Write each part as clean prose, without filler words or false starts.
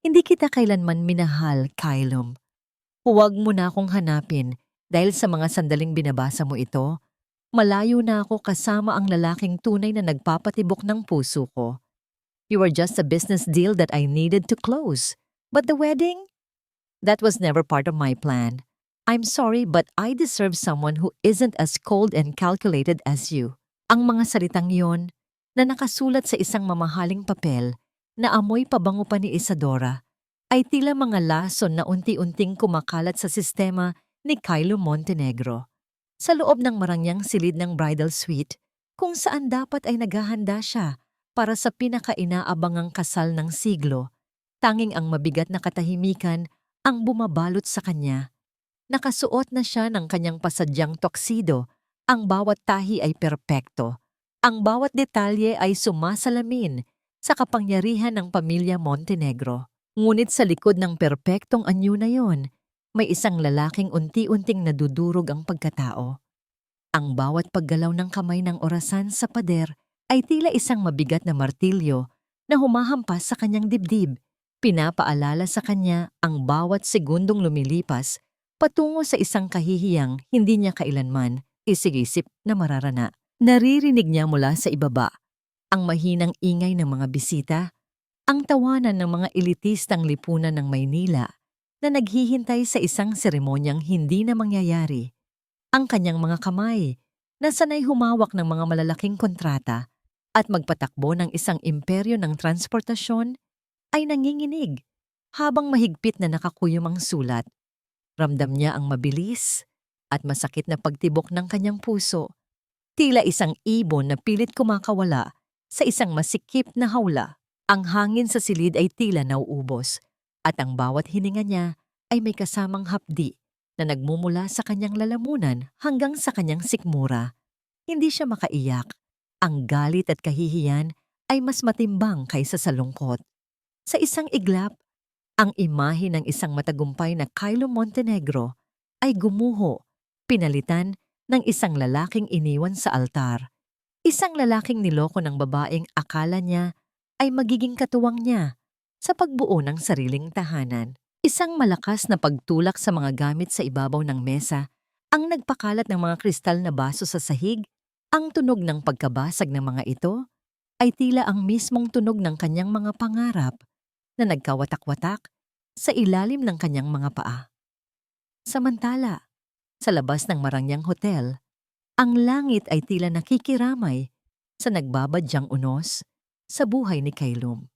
Hindi kita kailanman minahal, Kylum. Huwag mo na akong hanapin dahil sa mga sandaling binabasa mo ito. Malayo na ako kasama ang lalaking tunay na nagpapatibok ng puso ko. You were just a business deal that I needed to close. But the wedding? That was never part of my plan. I'm sorry but I deserve someone who isn't as cold and calculated as you. Ang mga salitang yon na nakasulat sa isang mamahaling papel na amoy pabango pa ni Isadora ay tila mga lason na unti-unting kumakalat sa sistema ni Kylo Montenegro. Sa loob ng marangyang silid ng bridal suite, kung saan dapat ay naghahanda siya para sa pinakainaabangang kasal ng siglo, tanging ang mabigat na katahimikan ang bumabalot sa kanya. Nakasuot na siya ng kanyang pasadyang tuxedo, ang bawat tahi ay perpekto. Ang bawat detalye ay sumasalamin sa kapangyarihan ng pamilya Montenegro. Ngunit sa likod ng perpektong anyo na yon, may isang lalaking unti-unting nadudurog ang pagkatao. Ang bawat paggalaw ng kamay ng orasan sa pader ay tila isang mabigat na martilyo na humahampas sa kanyang dibdib. Pinapaalala sa kanya ang bawat segundong lumilipas patungo sa isang kahihiyang hindi niya kailanman isig-isip na mararana. Naririnig niya mula sa ibaba ang mahinang ingay ng mga bisita, ang tawanan ng mga elitistang lipunan ng Maynila na naghihintay sa isang seremonyang hindi na mangyayari. Ang kanyang mga kamay na sanay humawak ng mga malalaking kontrata at magpatakbo ng isang imperyo ng transportasyon ay nanginginig habang mahigpit na nakakuyom ang sulat. Ramdam niya ang mabilis at masakit na pagtibok ng kanyang puso, tila isang ibon na pilit kumakawala sa isang masikip na hawla. Ang hangin sa silid ay tila nauubos at ang bawat hininga niya ay may kasamang hapdi na nagmumula sa kanyang lalamunan hanggang sa kanyang sikmura. Hindi siya makaiyak. Ang galit at kahihiyan ay mas matimbang kaysa sa lungkot. Sa isang iglap, ang imahe ng isang matagumpay na Kylo Montenegro ay gumuho, pinalitan ng isang lalaking iniwan sa altar. Isang lalaking niloko ng babaeng akala niya ay magiging katuwang niya sa pagbuo ng sariling tahanan. Isang malakas na pagtulak sa mga gamit sa ibabaw ng mesa ang nagpakalat ng mga kristal na baso sa sahig. Ang tunog ng pagkabasag ng mga ito ay tila ang mismong tunog ng kanyang mga pangarap na nagkawatak-watak sa ilalim ng kanyang mga paa. Samantala, sa labas ng marangyang hotel, ang langit ay tila nakikiramay sa nagbabadyang unos sa buhay ni Kylum.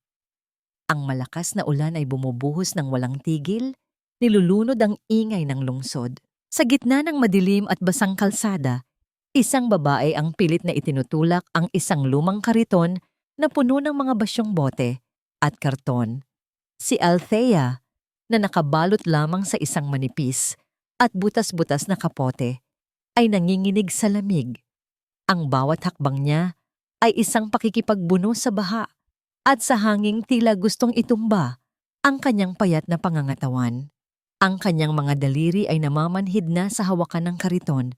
Ang malakas na ulan ay bumubuhos ng walang tigil, nilulunod ang ingay ng lungsod. Sa gitna ng madilim at basang kalsada, isang babae ang pilit na itinutulak ang isang lumang kariton na puno ng mga basyong bote at karton. Si Althea, na nakabalot lamang sa isang manipis at butas-butas na kapote, ay nanginginig sa lamig. Ang bawat hakbang niya ay isang pakikipagbuno sa baha at sa hanging tila gustong itumba ang kanyang payat na pangangatawan. Ang kanyang mga daliri ay namamanhid na sa hawakan ng kariton.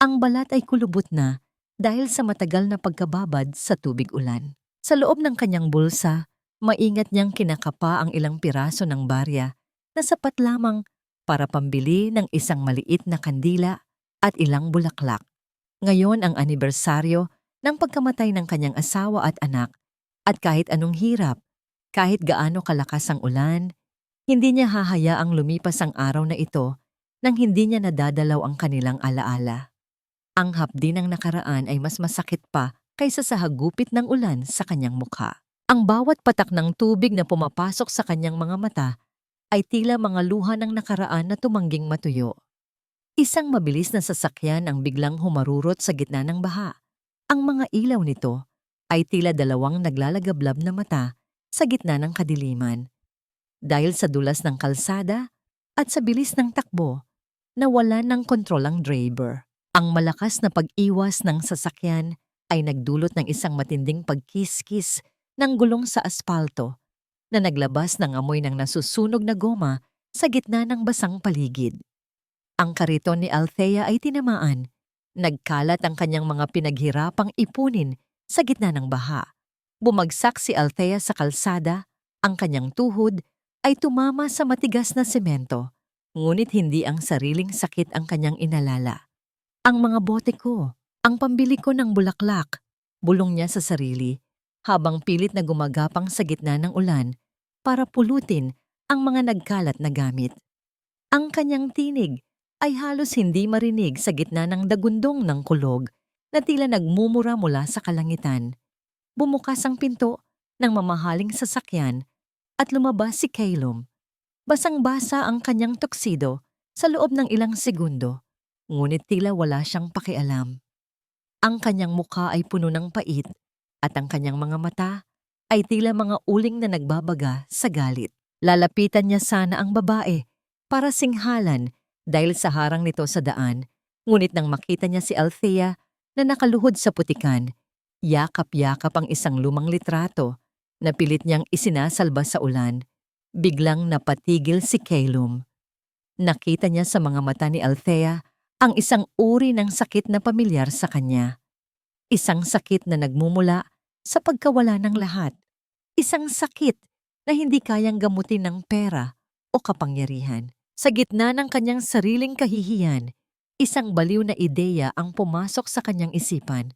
Ang balat ay kulubot na dahil sa matagal na pagkababad sa tubig ulan. Sa loob ng kanyang bulsa, maingat niyang kinakapa ang ilang piraso ng barya na sapat lamang para pambili ng isang maliit na kandila at ilang bulaklak. Ngayon ang anibersaryo ng pagkamatay ng kanyang asawa at anak, at kahit anong hirap, kahit gaano kalakas ang ulan, hindi niya hahayaang lumipas ang araw na ito nang hindi niya nadadalaw ang kanilang alaala. Ang hapdi ng nakaraan ay mas masakit pa kaysa sa hagupit ng ulan sa kanyang mukha. Ang bawat patak ng tubig na pumapasok sa kanyang mga mata ay tila mga luha ng nakaraan na tumangging matuyo. Isang mabilis na sasakyan ang biglang humarurot sa gitna ng baha. Ang mga ilaw nito ay tila dalawang naglalagablab na mata sa gitna ng kadiliman. Dahil sa dulas ng kalsada at sa bilis ng takbo, nawalan ng kontrol ang driver. Ang malakas na pag-iwas ng sasakyan ay nagdulot ng isang matinding pagkiskis ng gulong sa aspalto na naglabas ng amoy ng nasusunog na goma sa gitna ng basang paligid. Ang kariton ni Althea ay tinamaan. Nagkalat ang kanyang mga pinaghirapang ipunin sa gitna ng baha. Bumagsak si Althea sa kalsada, ang kanyang tuhod ay tumama sa matigas na semento, ngunit hindi ang sariling sakit ang kanyang inalala. Ang mga bote ko, ang pambili ko ng bulaklak, bulong niya sa sarili, habang pilit na gumagapang sa gitna ng ulan para pulutin ang mga nagkalat na gamit. Ang kanyang tinig ay halos hindi marinig sa gitna ng dagundong ng kulog na tila nagmumura mula sa kalangitan. Bumukas ang pinto ng mamahaling sasakyan at lumabas si Calum. Basang-basa ang kanyang tuxedo sa loob ng ilang segundo, ngunit tila wala siyang pakialam. Ang kanyang mukha ay puno ng pait at ang kanyang mga mata ay tila mga uling na nagbabaga sa galit. Lalapitan niya sana ang babae para singhalan dahil sa harang nito sa daan, ngunit nang makita niya si Althea na nakaluhod sa putikan, yakap-yakap ang isang lumang litrato na pilit niyang isinasalba sa ulan, biglang napatigil si Calum. Nakita niya sa mga mata ni Althea ang isang uri ng sakit na pamilyar sa kanya. Isang sakit na nagmumula sa pagkawala ng lahat. Isang sakit na hindi kayang gamutin ng pera o kapangyarihan. Sa gitna ng kanyang sariling kahihiyan, isang baliw na ideya ang pumasok sa kanyang isipan.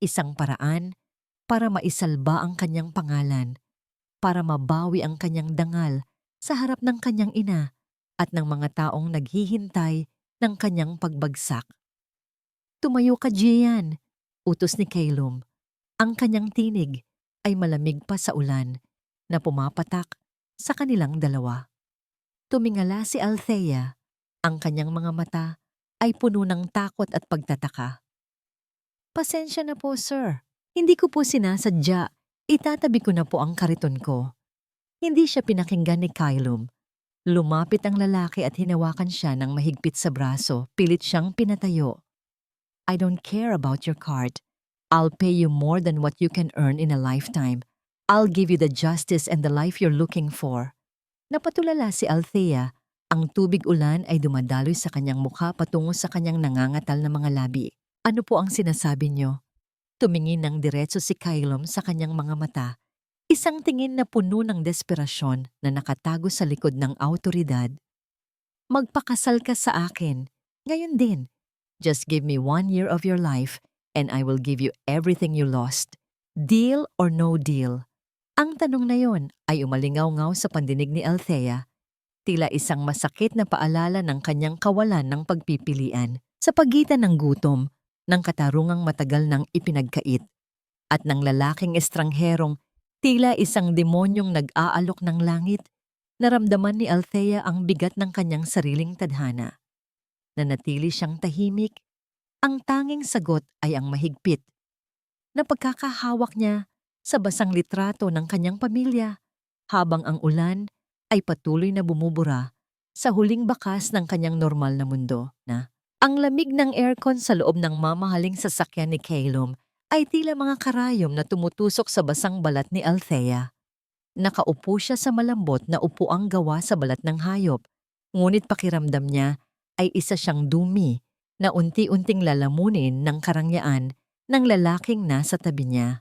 Isang paraan para maisalba ang kanyang pangalan, para mabawi ang kanyang dangal sa harap ng kanyang ina at ng mga taong naghihintay ng kanyang pagbagsak. "Tumayo ka, Gian," utos ni Calum. Ang kanyang tinig ay malamig pa sa ulan na pumapatak sa kanilang dalawa. Tumingala si Althea. Ang kanyang mga mata ay puno ng takot at pagtataka. "Pasensya na po, sir. Hindi ko po sinasadya. Itatabi ko na po ang kariton ko." Hindi siya pinakinggan ni Calum. Lumapit ang lalaki at hinawakan siya ng mahigpit sa braso. Pilit siyang pinatayo. "I don't care about your card. I'll pay you more than what you can earn in a lifetime. I'll give you the justice and the life you're looking for." Napatulala si Althea. Ang tubig ulan ay dumadaloy sa kanyang mukha patungo sa kanyang nangangatal na mga labi. "Ano po ang sinasabi niyo?" Tumingin ng diretso si Calum sa kanyang mga mata. Isang tingin na puno ng desperasyon na nakatago sa likod ng awtoridad. "Magpakasal ka sa akin. Ngayon din. Just give me 1 year of your life and I will give you everything you lost. Deal or no deal?" Ang tanong na yon ay umalingaw-ngaw sa pandinig ni Althea. Tila isang masakit na paalala ng kanyang kawalan ng pagpipilian sa pagitan ng gutom, ng katarungang matagal nang ipinagkait, at ng lalaking estrangherong tila isang demonyong nag-aalok ng langit. Naramdaman ni Althea ang bigat ng kanyang sariling tadhana. Nanatili siyang tahimik. Ang tanging sagot ay ang mahigpit na pagkakahawak niya sa basang litrato ng kanyang pamilya habang ang ulan ay patuloy na bumubura sa huling bakas ng kanyang normal na mundo na ang lamig ng aircon sa loob ng mamahaling sasakyan ni Calum ay tila mga karayom na tumutusok sa basang balat ni Althea. Nakaupo siya sa malambot na upuang gawa sa balat ng hayop, ngunit pakiramdam niya ay isa siyang dumi na unti-unting lalamunin ng karangyaan ng lalaking nasa tabi niya.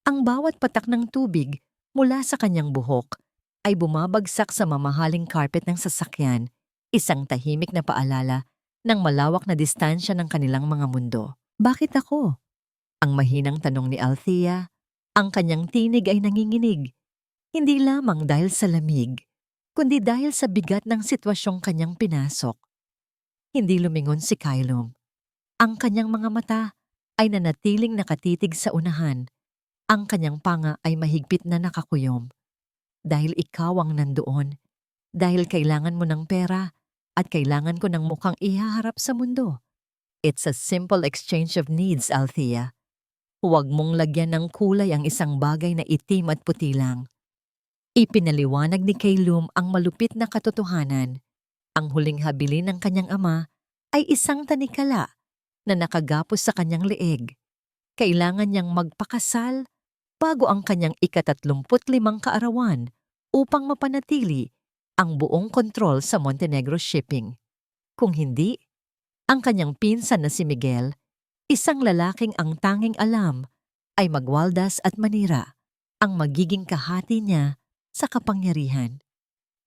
Ang bawat patak ng tubig mula sa kanyang buhok ay bumabagsak sa mamahaling carpet ng sasakyan, isang tahimik na paalala ng malawak na distansya ng kanilang mga mundo. "Bakit ako?" Ang mahinang tanong ni Althea. Ang kanyang tinig ay nanginginig, hindi lamang dahil sa lamig, kundi dahil sa bigat ng sitwasyong kanyang pinasok. Hindi lumingon si Calum. Ang kanyang mga mata ay nanatiling nakatitig sa unahan. Ang kanyang panga ay mahigpit na nakakuyom. "Dahil ikaw ang nandoon. Dahil kailangan mo ng pera at kailangan ko ng mukhang ihaharap sa mundo. It's a simple exchange of needs, Althea. Huwag mong lagyan ng kulay ang isang bagay na itim at puti lang." Ipinaliwanag ni Calum ang malupit na katotohanan. Ang huling habilin ng kanyang ama ay isang tanikala na nakagapos sa kanyang leeg. Kailangan niyang magpakasal bago ang kanyang ika-35 kaarawan upang mapanatili ang buong kontrol sa Montenegro Shipping. Kung hindi, ang kanyang pinsan na si Miguel, isang lalaking ang tanging alam ay magwaldas at manira, ang magiging kahati niya sa kapangyarihan.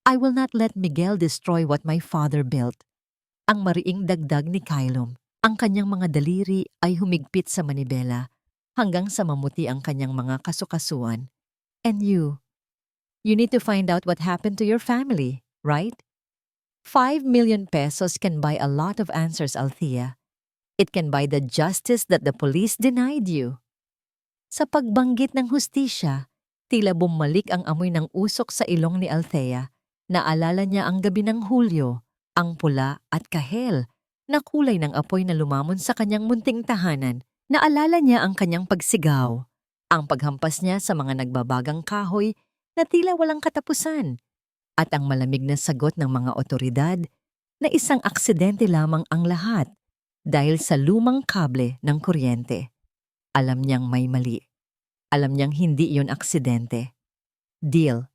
I will not let Miguel destroy what my father built. Ang mariing dagdag ni Kylum. Ang kanyang mga daliri ay humigpit sa manibela hanggang sa mamuti ang kanyang mga kasukasuan. And you need to find out what happened to your family, right? 5 million pesos can buy a lot of answers, Althea. It can buy the justice that the police denied you. Sa pagbanggit ng hustisya, tila bumalik ang amoy ng usok sa ilong ni Althea. Naalala niya ang gabi ng Hulyo, ang pula at kahel na kulay ng apoy na lumamon sa kanyang munting tahanan. Naalala niya ang kanyang pagsigaw, ang paghampas niya sa mga nagbabagang kahoy na tila walang katapusan, at ang malamig na sagot ng mga otoridad na isang aksidente lamang ang lahat dahil sa lumang kable ng kuryente. Alam niyang may mali. Alam niyang hindi iyon aksidente. Deal.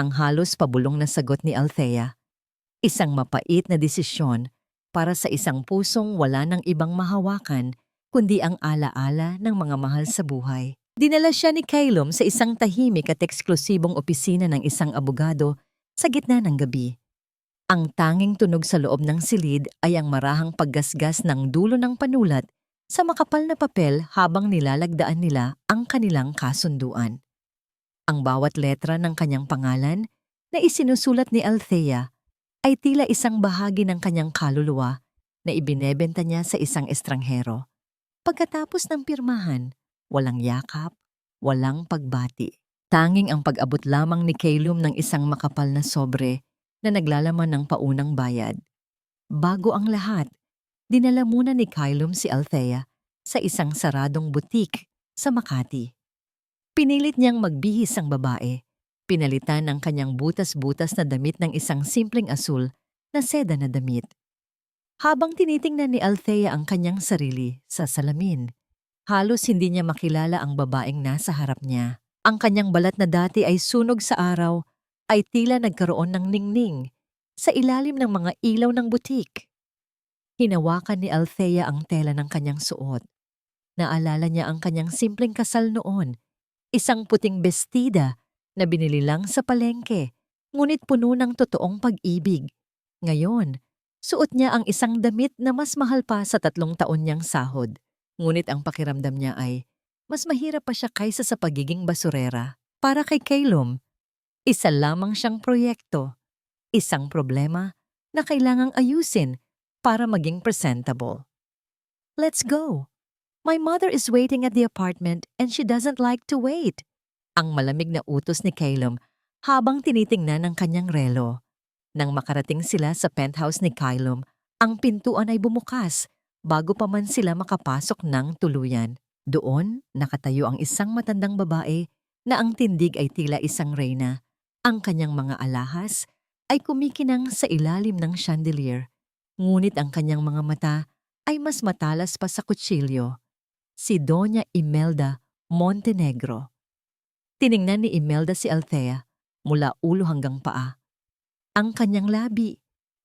Ang halos pabulong na sagot ni Althea. Isang mapait na desisyon para sa isang pusong wala ng ibang mahawakan kundi ang alaala ng mga mahal sa buhay. Dinala siya ni Kylum sa isang tahimik at eksklusibong opisina ng isang abogado sa gitna ng gabi. Ang tanging tunog sa loob ng silid ay ang marahang paggasgas ng dulo ng panulat sa makapal na papel habang nilalagdaan nila ang kanilang kasunduan. Ang bawat letra ng kanyang pangalan na isinusulat ni Althea ay tila isang bahagi ng kanyang kaluluwa na ibinebenta niya sa isang estranghero. Pagkatapos ng pirmahan, walang yakap, walang pagbati. Tanging ang pag-abot lamang ni Kylum ng isang makapal na sobre na naglalaman ng paunang bayad. Bago ang lahat, dinala muna ni Kylum si Althea sa isang saradong butik sa Makati. Pinilit niyang magbihis ang babae. Pinalitan ang kanyang butas-butas na damit ng isang simpleng asul na seda na damit. Habang tinitingnan ni Althea ang kanyang sarili sa salamin, halos hindi niya makilala ang babaeng nasa harap niya. Ang kanyang balat na dati ay sunog sa araw ay tila nagkaroon ng ningning sa ilalim ng mga ilaw ng butik. Hinawakan ni Althea ang tela ng kanyang suot. Naalala niya ang kanyang simpleng kasal noon, isang puting bestida na binili lang sa palengke, ngunit puno ng totoong pag-ibig. Ngayon, suot niya ang isang damit na mas mahal pa sa 3 taon niyang sahod. Ngunit ang pakiramdam niya ay mas mahirap pa siya kaysa sa pagiging basurera. Para kay Kylum, isa lamang siyang proyekto, isang problema na kailangang ayusin para maging presentable. Let's go. My mother is waiting at the apartment and she doesn't like to wait. Ang malamig na utos ni Kylum habang tinitingnan ang kanyang relo. Nang makarating sila sa penthouse ni Kylum, ang pintuan ay bumukas bago pa man sila makapasok ng tuluyan. Doon, nakatayo ang isang matandang babae na ang tindig ay tila isang reyna. Ang kanyang mga alahas ay kumikinang sa ilalim ng chandelier, ngunit ang kanyang mga mata ay mas matalas pa sa kutsilyo. Si Doña Imelda Montenegro. Tiningnan ni Imelda si Althea mula ulo hanggang paa. Ang kanyang labi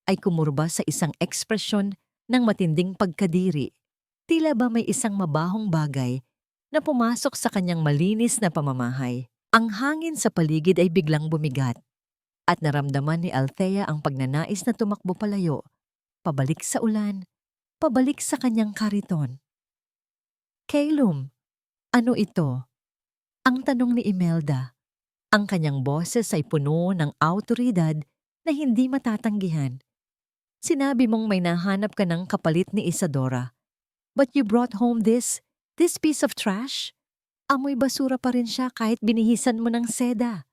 ay kumurba sa isang ekspresyon ng matinding pagkadiri. Tila ba may isang mabahong bagay na pumasok sa kanyang malinis na pamamahay. Ang hangin sa paligid ay biglang bumigat at naramdaman ni Althea ang pagnanais na tumakbo palayo, pabalik sa ulan, pabalik sa kanyang kariton. Kylum, ano ito? Ang tanong ni Imelda. Ang kanyang boses ay puno ng awtoridad na hindi matatanggihan. Sinabi mong may nahanap ka ng kapalit ni Isadora. But you brought home this piece of trash? Amoy basura pa rin siya kahit binihisan mo ng seda.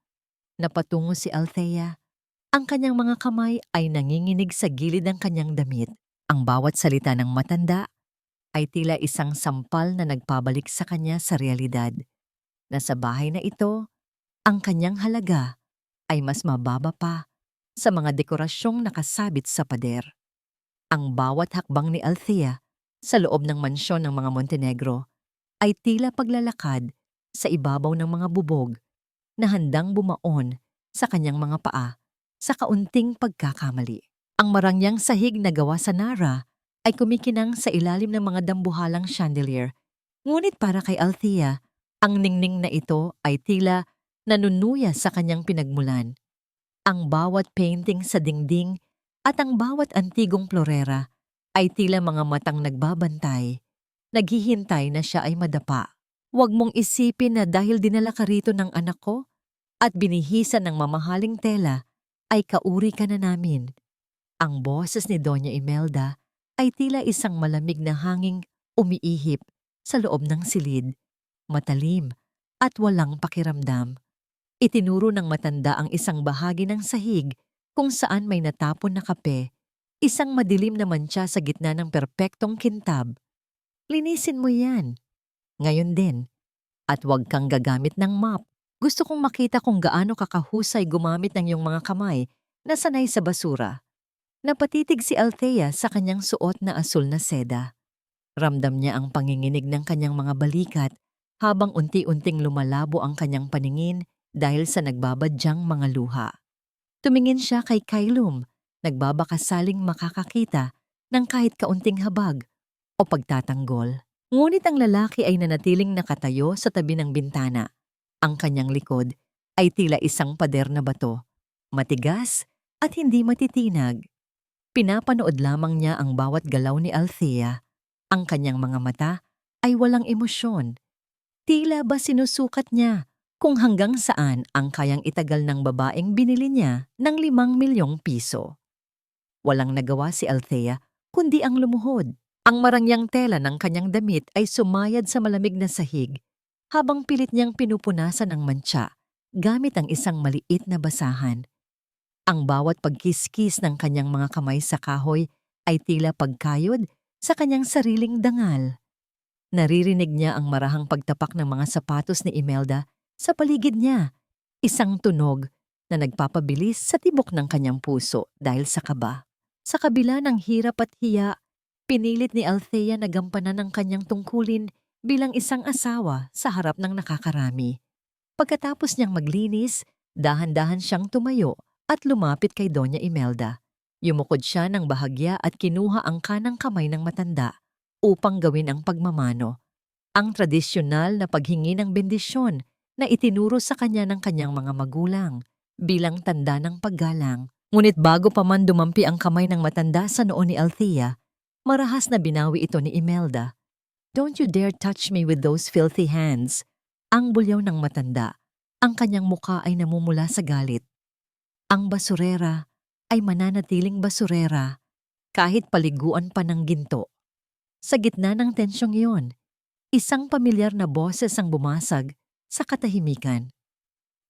Napatungo si Althea. Ang kanyang mga kamay ay nanginginig sa gilid ng kanyang damit. Ang bawat salita ng matanda ay tila isang sampal na nagpabalik sa kanya sa realidad. Na sa bahay na ito, ang kanyang halaga ay mas mababa pa sa mga dekorasyong nakasabit sa pader. Ang bawat hakbang ni Althea sa loob ng mansyon ng mga Montenegro ay tila paglalakad sa ibabaw ng mga bubog na handang bumaon sa kanyang mga paa sa kaunting pagkakamali. Ang marangyang sahig na gawa sa Nara ay kumikinang sa ilalim ng mga dambuhalang chandelier. Ngunit para kay Althea, ang ningning na ito ay tila nanunuya sa kanyang pinagmulan. Ang bawat painting sa dingding at ang bawat antigong florera ay tila mga matang nagbabantay, naghihintay na siya ay madapa. Huwag mong isipin na dahil dinala ka rito ng anak ko at binihisan ng mamahaling tela, ay kauri ka na namin. Ang boses ni Doña Imelda ay tila isang malamig na hanging umiihip sa loob ng silid, matalim at walang pakiramdam. Itinuro ng matanda ang isang bahagi ng sahig kung saan may natapon na kape, isang madilim na mantsa sa gitna ng perpektong kintab. Linisin mo yan. Ngayon din. At huwag kang gagamit ng mop. Gusto kong makita kung gaano kakahusay gumamit ng iyong mga kamay na sanay sa basura. Napatitig si Althea sa kanyang suot na asul na seda. Ramdam niya ang panginginig ng kanyang mga balikat habang unti-unting lumalabo ang kanyang paningin dahil sa nagbabadyang mga luha. Tumingin siya kay Kylum, nagbabakasaling makakakita ng kahit kaunting habag o pagtatanggol. Ngunit ang lalaki ay nanatiling nakatayo sa tabi ng bintana. Ang kanyang likod ay tila isang pader na bato, matigas at hindi matitinag. Pinapanood lamang niya ang bawat galaw ni Althea. Ang kanyang mga mata ay walang emosyon. Tila ba sinusukat niya kung hanggang saan ang kayang itagal ng babaeng binili niya ng 5 milyong piso. Walang nagawa si Althea kundi ang lumuhod. Ang marangyang tela ng kanyang damit ay sumayad sa malamig na sahig habang pilit niyang pinupunasan ang mantsa gamit ang isang maliit na basahan. Ang bawat pagkiskis ng kanyang mga kamay sa kahoy ay tila pagkayod sa kanyang sariling dangal. Naririnig niya ang marahang pagtapak ng mga sapatos ni Imelda sa paligid niya, isang tunog na nagpapabilis sa tibok ng kanyang puso dahil sa kaba. Sa kabila ng hirap at hiya, pinilit ni Althea na gampanan ang kanyang tungkulin bilang isang asawa sa harap ng nakakarami. Pagkatapos niyang maglinis, dahan-dahan siyang tumayo at lumapit kay Doña Imelda. Yumukod siya ng bahagya at kinuha ang kanang kamay ng matanda upang gawin ang pagmamano. Ang tradisyonal na paghingi ng bendisyon na itinuro sa kanya ng kanyang mga magulang bilang tanda ng paggalang. Ngunit bago pa man dumampi ang kamay ng matanda sa noo ni Althea, marahas na binawi ito ni Imelda. "Don't you dare touch me with those filthy hands." Ang bulyaw ng matanda. Ang kanyang muka ay namumula sa galit. Ang basurera ay mananatiling basurera kahit paliguan pa ng ginto. Sa gitna ng tensyong iyon, isang pamilyar na boses ang bumasag sa katahimikan.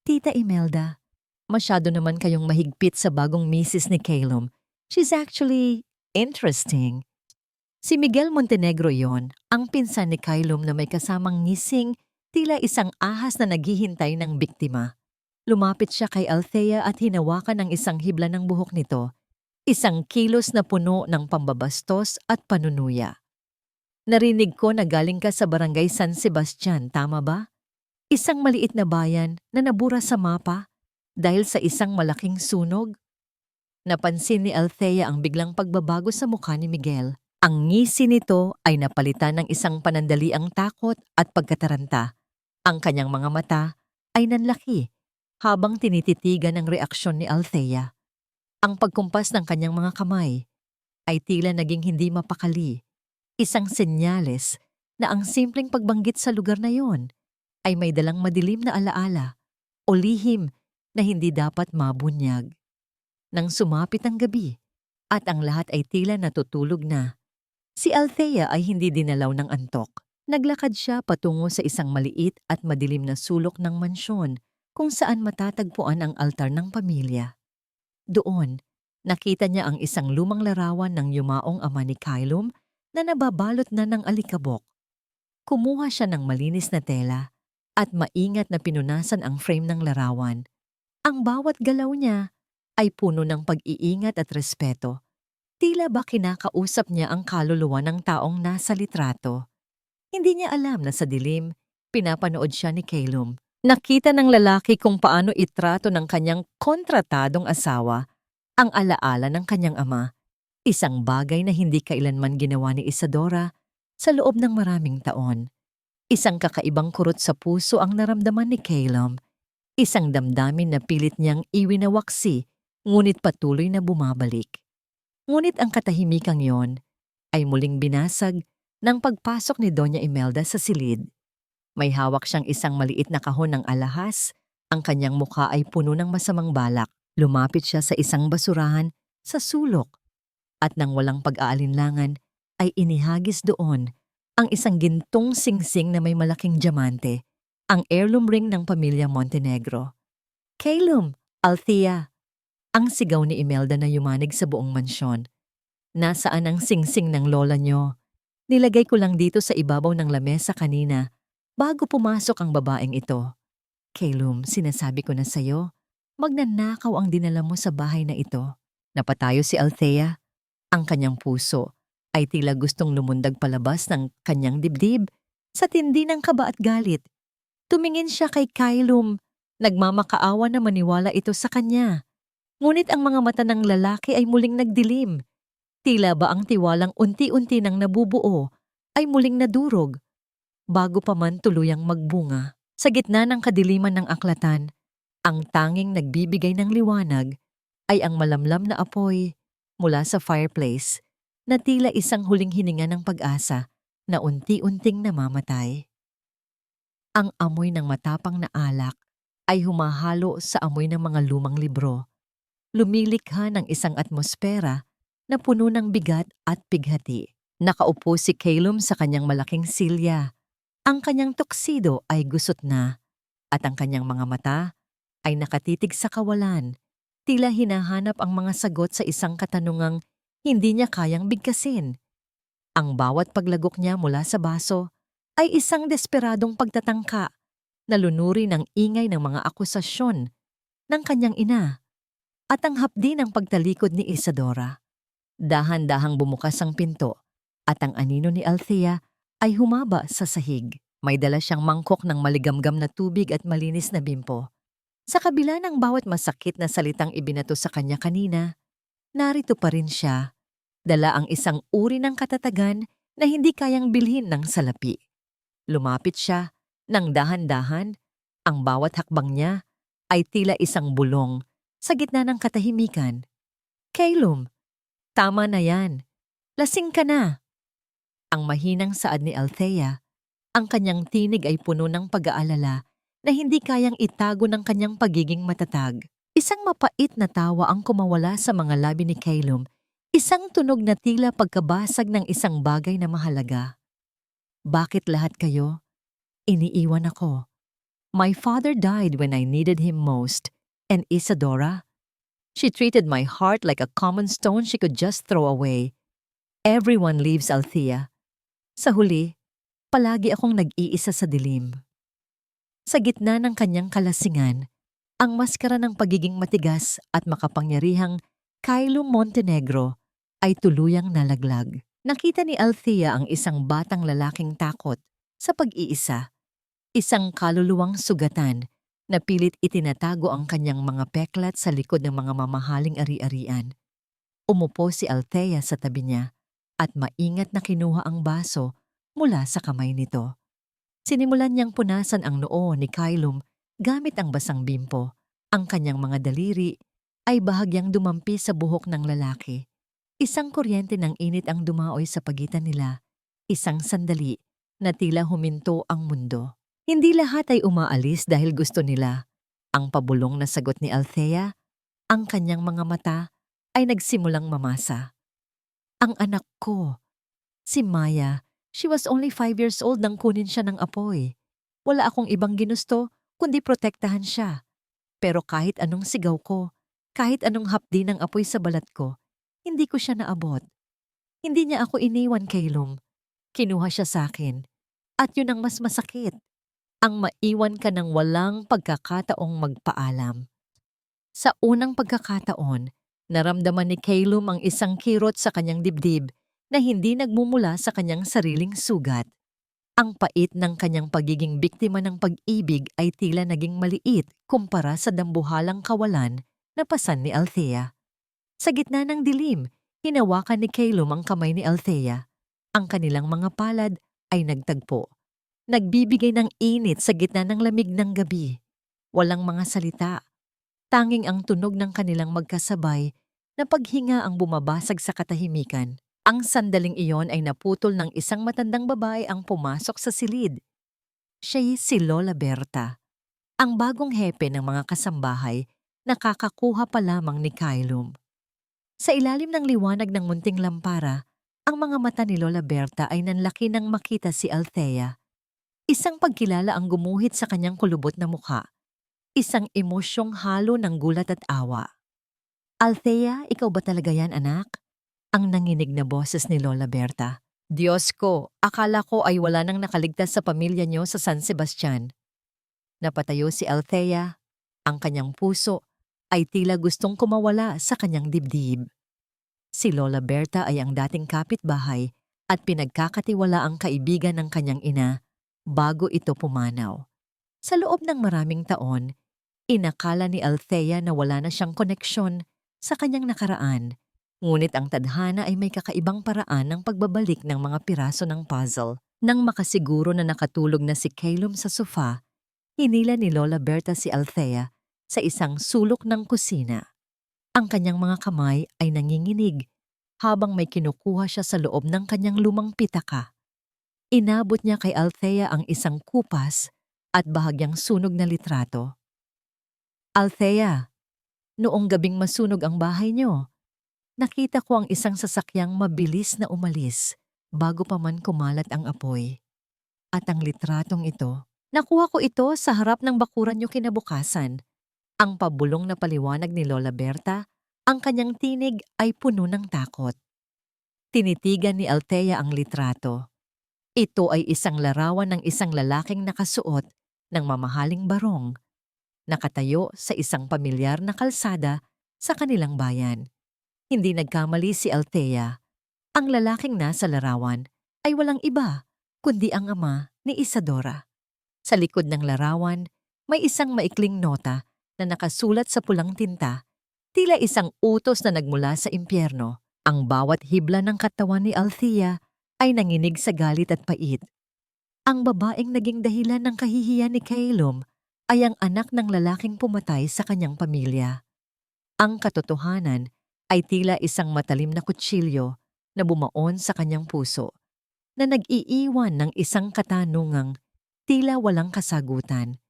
"Tita Imelda, masyado naman kayong mahigpit sa bagong misis ni Kylum. She's actually interesting." Si Miguel Montenegro yon, ang pinsan ni Kylum na may kasamang ngising, tila isang ahas na naghihintay ng biktima. Lumapit siya kay Althea at hinawakan ang isang hibla ng buhok nito, isang kilos na puno ng pambabastos at panunuya. "Narinig ko na galing ka sa barangay San Sebastian, tama ba? Isang maliit na bayan na nabura sa mapa dahil sa isang malaking sunog?" Napansin ni Althea ang biglang pagbabago sa mukha ni Miguel. Ang ngisi nito ay napalitan ng isang panandaliang takot at pagkataranta. Ang kanyang mga mata ay nanlaki habang tinititigan ang reaksyon ni Althea. Ang pagkumpas ng kanyang mga kamay ay tila naging hindi mapakali. Isang senyales na ang simpleng pagbanggit sa lugar na yon ay may dalang madilim na alaala o lihim na hindi dapat mabunyag. Nang sumapit ang gabi at ang lahat ay tila natutulog na, si Althea ay hindi dinalaw ng antok. Naglakad siya patungo sa isang maliit at madilim na sulok ng mansyon kung saan matatagpuan ang altar ng pamilya. Doon, nakita niya ang isang lumang larawan ng yumaong ama ni Kylum na nababalot na ng alikabok. Kumuha siya ng malinis na tela at maingat na pinunasan ang frame ng larawan. Ang bawat galaw niya ay puno ng pag-iingat at respeto. Tila ba kinakausap niya ang kaluluwa ng taong nasa litrato. Hindi niya alam na sa dilim, pinapanood siya ni Kylum. Nakita ng lalaki kung paano itrato ng kanyang kontratadong asawa ang alaala ng kanyang ama. Isang bagay na hindi kailanman ginawa ni Isadora sa loob ng maraming taon. Isang kakaibang kurot sa puso ang naramdaman ni Kylum. Isang damdamin na pilit niyang iwinawaksi ngunit patuloy na bumabalik. Ngunit ang katahimikang yon ay muling binasag ng pagpasok ni Doña Imelda sa silid. May hawak siyang isang maliit na kahon ng alahas. Ang kanyang mukha ay puno ng masamang balak. Lumapit siya sa isang basurahan sa sulok at nang walang pag-aalinlangan ay inihagis doon ang isang gintong singsing na may malaking diamante, ang heirloom ring ng pamilya Montenegro. "Calum, Althea!" Ang sigaw ni Imelda na yumanig sa buong mansyon. "Nasaan ang singsing ng lola nyo? Nilagay ko lang dito sa ibabaw ng lamesa kanina bago pumasok ang babaeng ito. Calum, sinasabi ko na sa'yo, magnanakaw ang dinala mo sa bahay na ito." Napatayo si Althea. Ang kanyang puso ay tila gustong lumundag palabas ng kanyang dibdib sa tindi ng kaba at galit. Tumingin siya kay Calum. Nagmamakaawa na maniwala ito sa kanya. Ngunit ang mga mata ng lalaki ay muling nagdilim. Tila ba ang tiwalang unti-unti nang nabubuo ay muling nadurog bago pa man tuluyang magbunga. Sa gitna ng kadiliman ng aklatan, ang tanging nagbibigay ng liwanag ay ang malamlam na apoy mula sa fireplace na tila isang huling hininga ng pag-asa na unti-unting namamatay. Ang amoy ng matapang na alak ay humahalo sa amoy ng mga lumang libro. Lumilikha ng isang atmosfera na puno ng bigat at pighati. Nakaupo si Calum sa kanyang malaking silya. Ang kanyang tuksido ay gusot na at ang kanyang mga mata ay nakatitig sa kawalan. Tila hinahanap ang mga sagot sa isang katanungang hindi niya kayang bigkasin. Ang bawat paglagok niya mula sa baso ay isang desperadong pagtatangka na lunuri ng ingay ng mga akusasyon ng kanyang ina at ang hapdi ng pagtalikod ni Isadora. Dahan-dahang bumukas ang pinto at ang anino ni Althea ay humaba sa sahig. May dala siyang mangkok ng maligamgam na tubig at malinis na bimpo. Sa kabila ng bawat masakit na salitang ibinato sa kanya kanina, narito pa rin siya. Dala ang isang uri ng katatagan na hindi kayang bilhin ng salapi. Lumapit siya nang dahan-dahan. Ang bawat hakbang niya ay tila isang bulong sa gitna ng katahimikan. "Calum, tama na yan. Lasing ka na." Ang mahinang saad ni Althea, ang kanyang tinig ay puno ng pag-aalala na hindi kayang itago ng kanyang pagiging matatag. Isang mapait na tawa ang kumawala sa mga labi ni Calum, isang tunog na tila pagkabasag ng isang bagay na mahalaga. "Bakit lahat kayo? Iniiwan ako. My father died when I needed him most. And Isadora? She treated my heart like a common stone she could just throw away. Everyone leaves, Althea. Sa huli, palagi akong nag-iisa sa dilim." Sa gitna ng kanyang kalasingan, ang maskara ng pagiging matigas at makapangyarihang Calum Montenegro ay tuluyang nalaglag. Nakita ni Althea ang isang batang lalaking takot sa pag-iisa, isang kaluluwang sugatan na pilit itinatago ang kanyang mga peklat sa likod ng mga mamahaling ari-arian. Umupo si Althea sa tabi niya at maingat na kinuha ang baso mula sa kamay nito. Sinimulan niyang punasan ang noo ni Calum gamit ang basang bimpo. Ang kanyang mga daliri ay bahagyang dumampi sa buhok ng lalaki. Isang kuryente ng init ang dumaoy sa pagitan nila. Isang sandali na tila huminto ang mundo. Hindi lahat ay umaalis dahil gusto nila. Ang pabulong na sagot ni Althea, ang kanyang mga mata ay nagsimulang mamasa. "Ang anak ko, si Maya, she was only 5 years old nang kunin siya ng apoy. Wala akong ibang ginusto kundi protektahan siya. Pero kahit anong sigaw ko, kahit anong hapdi ng apoy sa balat ko, hindi ko siya naabot. Hindi niya ako iniwan, Calum. Kinuha siya sa akin. At yun ang mas masakit. Ang maiwan ka ng walang pagkakataong magpaalam." Sa unang pagkakataon, naramdaman ni Calum ang isang kirot sa kanyang dibdib na hindi nagmumula sa kanyang sariling sugat. Ang pait ng kanyang pagiging biktima ng pag-ibig ay tila naging maliit kumpara sa dambuhalang kawalan na pasan ni Althea. Sa gitna ng dilim, hinawakan ni Calum ang kamay ni Althea. Ang kanilang mga palad ay nagtagpo. Nagbibigay ng init sa gitna ng lamig ng gabi. Walang mga salita. Tanging ang tunog ng kanilang magkasabay na paghinga ang bumabasag sa katahimikan. Ang sandaling iyon ay naputol ng isang matandang babae ang pumasok sa silid. Siya'y si Lola Berta, ang bagong hepe ng mga kasambahay na kakakuha pa lamang ni Kylum. Sa ilalim ng liwanag ng munting lampara, ang mga mata ni Lola Berta ay nanlaki nang makita si Althea. Isang pagkilala ang gumuhit sa kanyang kulubot na mukha. Isang emosyong halo ng gulat at awa. "Althea, ikaw ba talaga yan, anak?" Ang nanginig na boses ni Lola Berta. "Diyos ko, akala ko ay wala nang nakaligtas sa pamilya niyo sa San Sebastian." Napatayo si Althea. Ang kanyang puso ay tila gustong kumawala sa kanyang dibdib. Si Lola Berta ay ang dating kapitbahay at pinagkakatiwalaang kaibigan ng kanyang ina bago ito pumanaw. Sa loob ng maraming taon, inakala ni Althea na wala na siyang koneksyon sa kanyang nakaraan, ngunit ang tadhana ay may kakaibang paraan ng pagbabalik ng mga piraso ng puzzle. Nang makasiguro na nakatulog na si Kylum sa sofa, hinila ni Lola Berta si Althea sa isang sulok ng kusina. Ang kanyang mga kamay ay nanginginig habang may kinukuha siya sa loob ng kanyang lumang pitaka. Inabot niya kay Althea ang isang kupas at bahagyang sunog na litrato. "Althea, noong gabing masunog ang bahay niyo, nakita ko ang isang sasakyang mabilis na umalis bago pa man kumalat ang apoy. At ang litratong ito, nakuha ko ito sa harap ng bakuran niyo kinabukasan." Ang pabulong na paliwanag ni Lola Berta, ang kanyang tinig ay puno ng takot. Tinitigan ni Althea ang litrato. Ito ay isang larawan ng isang lalaking nakasuot ng mamahaling barong, nakatayo sa isang pamilyar na kalsada sa kanilang bayan. Hindi nagkamali si Althea. Ang lalaking nasa larawan ay walang iba kundi ang ama ni Isadora. Sa likod ng larawan, may isang maikling nota na nakasulat sa pulang tinta, tila isang utos na nagmula sa impyerno. Ang bawat hibla ng katawan ni Althea ay nanginig sa galit at pait. Ang babaeng naging dahilan ng kahihiyan ni Kylum ay ang anak ng lalaking pumatay sa kanyang pamilya. Ang katotohanan ay tila isang matalim na kutsilyo na bumaon sa kanyang puso, na nag-iiwan ng isang katanungang tila walang kasagutan.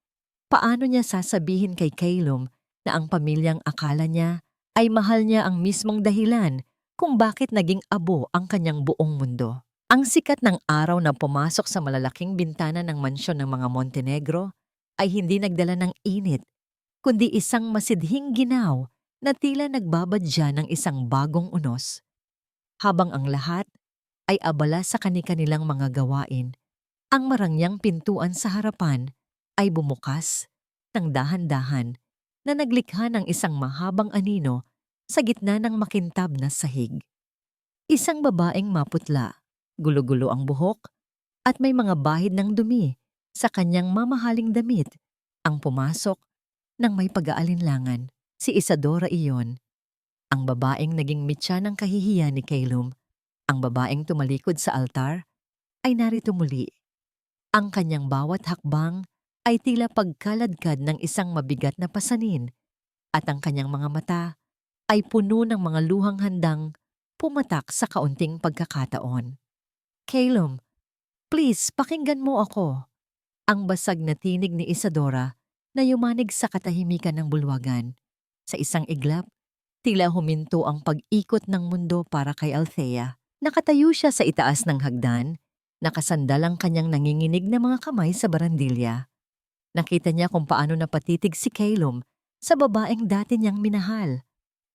Paano niya sasabihin kay Kylum na ang pamilyang akala niya ay mahal niya ang mismong dahilan kung bakit naging abo ang kanyang buong mundo? Ang sikat ng araw na pumasok sa malalaking bintana ng mansyon ng mga Montenegro ay hindi nagdala ng init, kundi isang masidhing ginaw na tila nagbabadya ng isang bagong unos. Habang ang lahat ay abala sa kani-kanilang mga gawain, ang marangyang pintuan sa harapan ay bumukas ng dahan-dahan na naglikha ng isang mahabang anino sa gitna ng makintab na sahig. Isang babaeng maputla, gulo-gulo ang buhok, at may mga bahid ng dumi sa kanyang mamahaling damit ang pumasok ng may pag-aalinlangan. Si Isadora iyon, ang babaeng naging mitya ng kahihiyan ni Kylum. Ang babaeng tumalikod sa altar ay narito muli. Ang kanyang bawat hakbang ay tila pagkaladkad ng isang mabigat na pasanin at ang kanyang mga mata ay puno ng mga luhang handang pumatak sa kaunting pagkakataon. "Kylum, please pakinggan mo ako." Ang basag na tinig ni Isadora na yumanig sa katahimikan ng bulwagan. Sa isang iglap, tila huminto ang pag-ikot ng mundo para kay Althea. Nakatayo siya sa itaas ng hagdan, nakasandal ang kanyang nanginginig na mga kamay sa barandilya. Nakita niya kung paano napatitig si Kylum sa babaeng dati niyang minahal.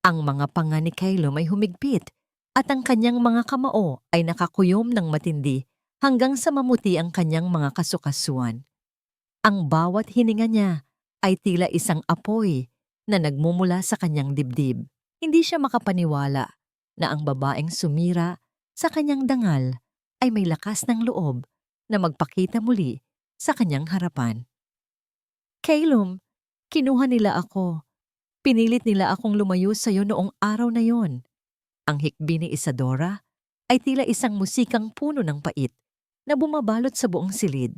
Ang mga panga ni Kylum ay humigpit at ang kanyang mga kamao ay nakakuyom ng matindi hanggang sa mamuti ang kanyang mga kasukasuan. Ang bawat hininga niya ay tila isang apoy na nagmumula sa kanyang dibdib. Hindi siya makapaniwala na ang babaeng sumira sa kanyang dangal ay may lakas ng loob na magpakita muli sa kanyang harapan. "Kylum, kinuha nila ako. Pinilit nila akong lumayo sa iyo noong araw na yon." Ang hikbi ni Isadora ay tila isang musikang puno ng pait na bumabalot sa buong silid.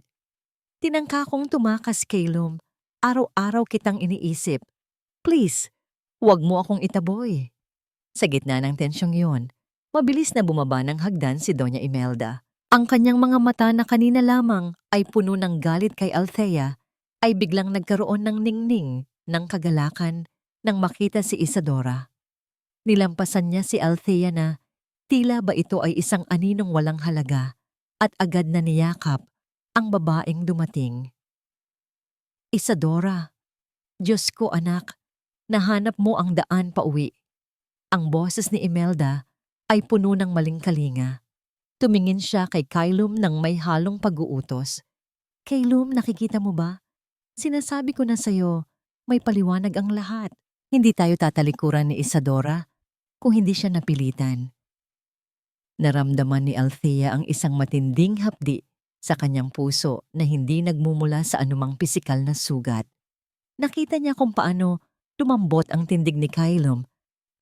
"Tinangka kong tumakas, Kylum. Araw-araw kitang iniisip. Please, huwag mo akong itaboy. Sa gitna ng tensyong yun, mabilis na bumaba ng hagdan si Doña Imelda. Ang kanyang mga mata na kanina lamang ay puno ng galit kay Althea ay biglang nagkaroon ng ningning ng kagalakan nang makita si Isadora. Nilampasan niya si Althea na tila ba ito ay isang aninong walang halaga at agad na niyakap ang babaeng dumating. Isadora, Diyos ko anak, nahanap mo ang daan pauwi. Ang boses ni Imelda ay puno ng maling kalinga. Tumingin siya kay Kylum ng may halong pag-uutos. Kylum, nakikita mo ba? Sinasabi ko na sa'yo, may paliwanag ang lahat. Hindi tayo tatalikuran ni Isadora kung hindi siya napilitan. Naramdaman ni Althea ang isang matinding hapdi sa kanyang puso na hindi nagmumula sa anumang pisikal na sugat. Nakita niya kung paano lumambot ang tindig ni Kylum.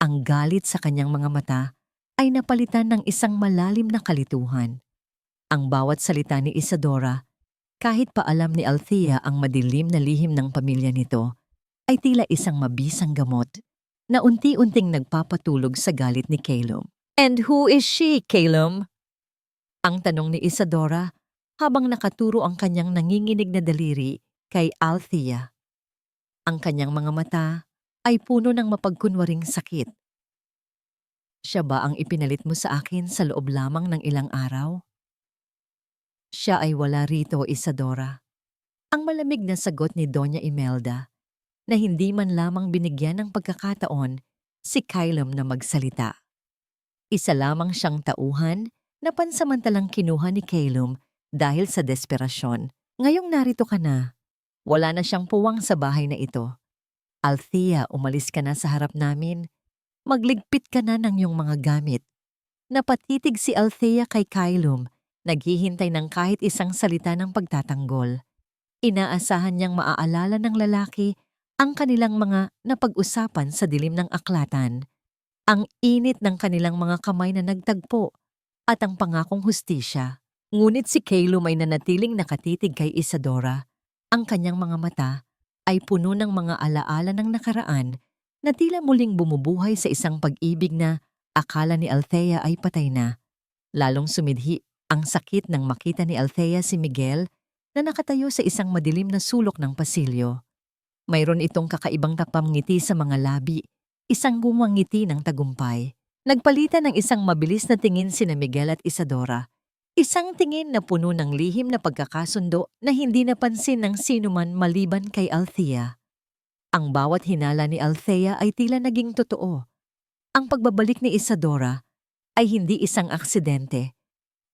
Ang galit sa kanyang mga mata ay napalitan ng isang malalim na kalituhan. Ang bawat salita ni Isadora, kahit pa alam ni Althea ang madilim na lihim ng pamilya nito, ay tila isang mabisang gamot na unti-unting nagpapatulog sa galit ni Kylum. And who is she, Kylum? Ang tanong ni Isadora habang nakaturo ang kanyang nanginginig na daliri kay Althea. Ang kanyang mga mata ay puno ng mapagkunwaring sakit. Siya ba ang ipinalit mo sa akin sa loob lamang ng ilang araw? Siya ay wala rito, Isadora. Ang malamig na sagot ni Doña Imelda na hindi man lamang binigyan ng pagkakataon si Kylum na magsalita. Isa lamang siyang tauhan na pansamantalang kinuha ni Kylum dahil sa desperasyon. Ngayong narito ka na, wala na siyang puwang sa bahay na ito. Althea, umalis ka na sa harap namin. Magligpit ka na ng iyong mga gamit. Napatitig si Althea kay Kylum, naghihintay ng kahit isang salita ng pagtatanggol. Inaasahan niyang maaalala ng lalaki ang kanilang mga napag-usapan sa dilim ng aklatan, ang init ng kanilang mga kamay na nagtagpo at ang pangakong hustisya. Ngunit si Kylum ay nanatiling nakatitig kay Isadora. Ang kanyang mga mata ay puno ng mga alaala ng nakaraan na tila muling bumubuhay sa isang pag-ibig na akala ni Althea ay patay na. Lalong sumidhi ang sakit nang makita ni Althea si Miguel na nakatayo sa isang madilim na sulok ng pasilyo. Mayroon itong kakaibang tapamngiti sa mga labi, isang gumangiti ng tagumpay. Nagpalitan ng isang mabilis na tingin sina Miguel at Isadora. Isang tingin na puno ng lihim na pagkakasundo na hindi napansin ng sinuman maliban kay Althea. Ang bawat hinala ni Althea ay tila naging totoo. Ang pagbabalik ni Isadora ay hindi isang aksidente,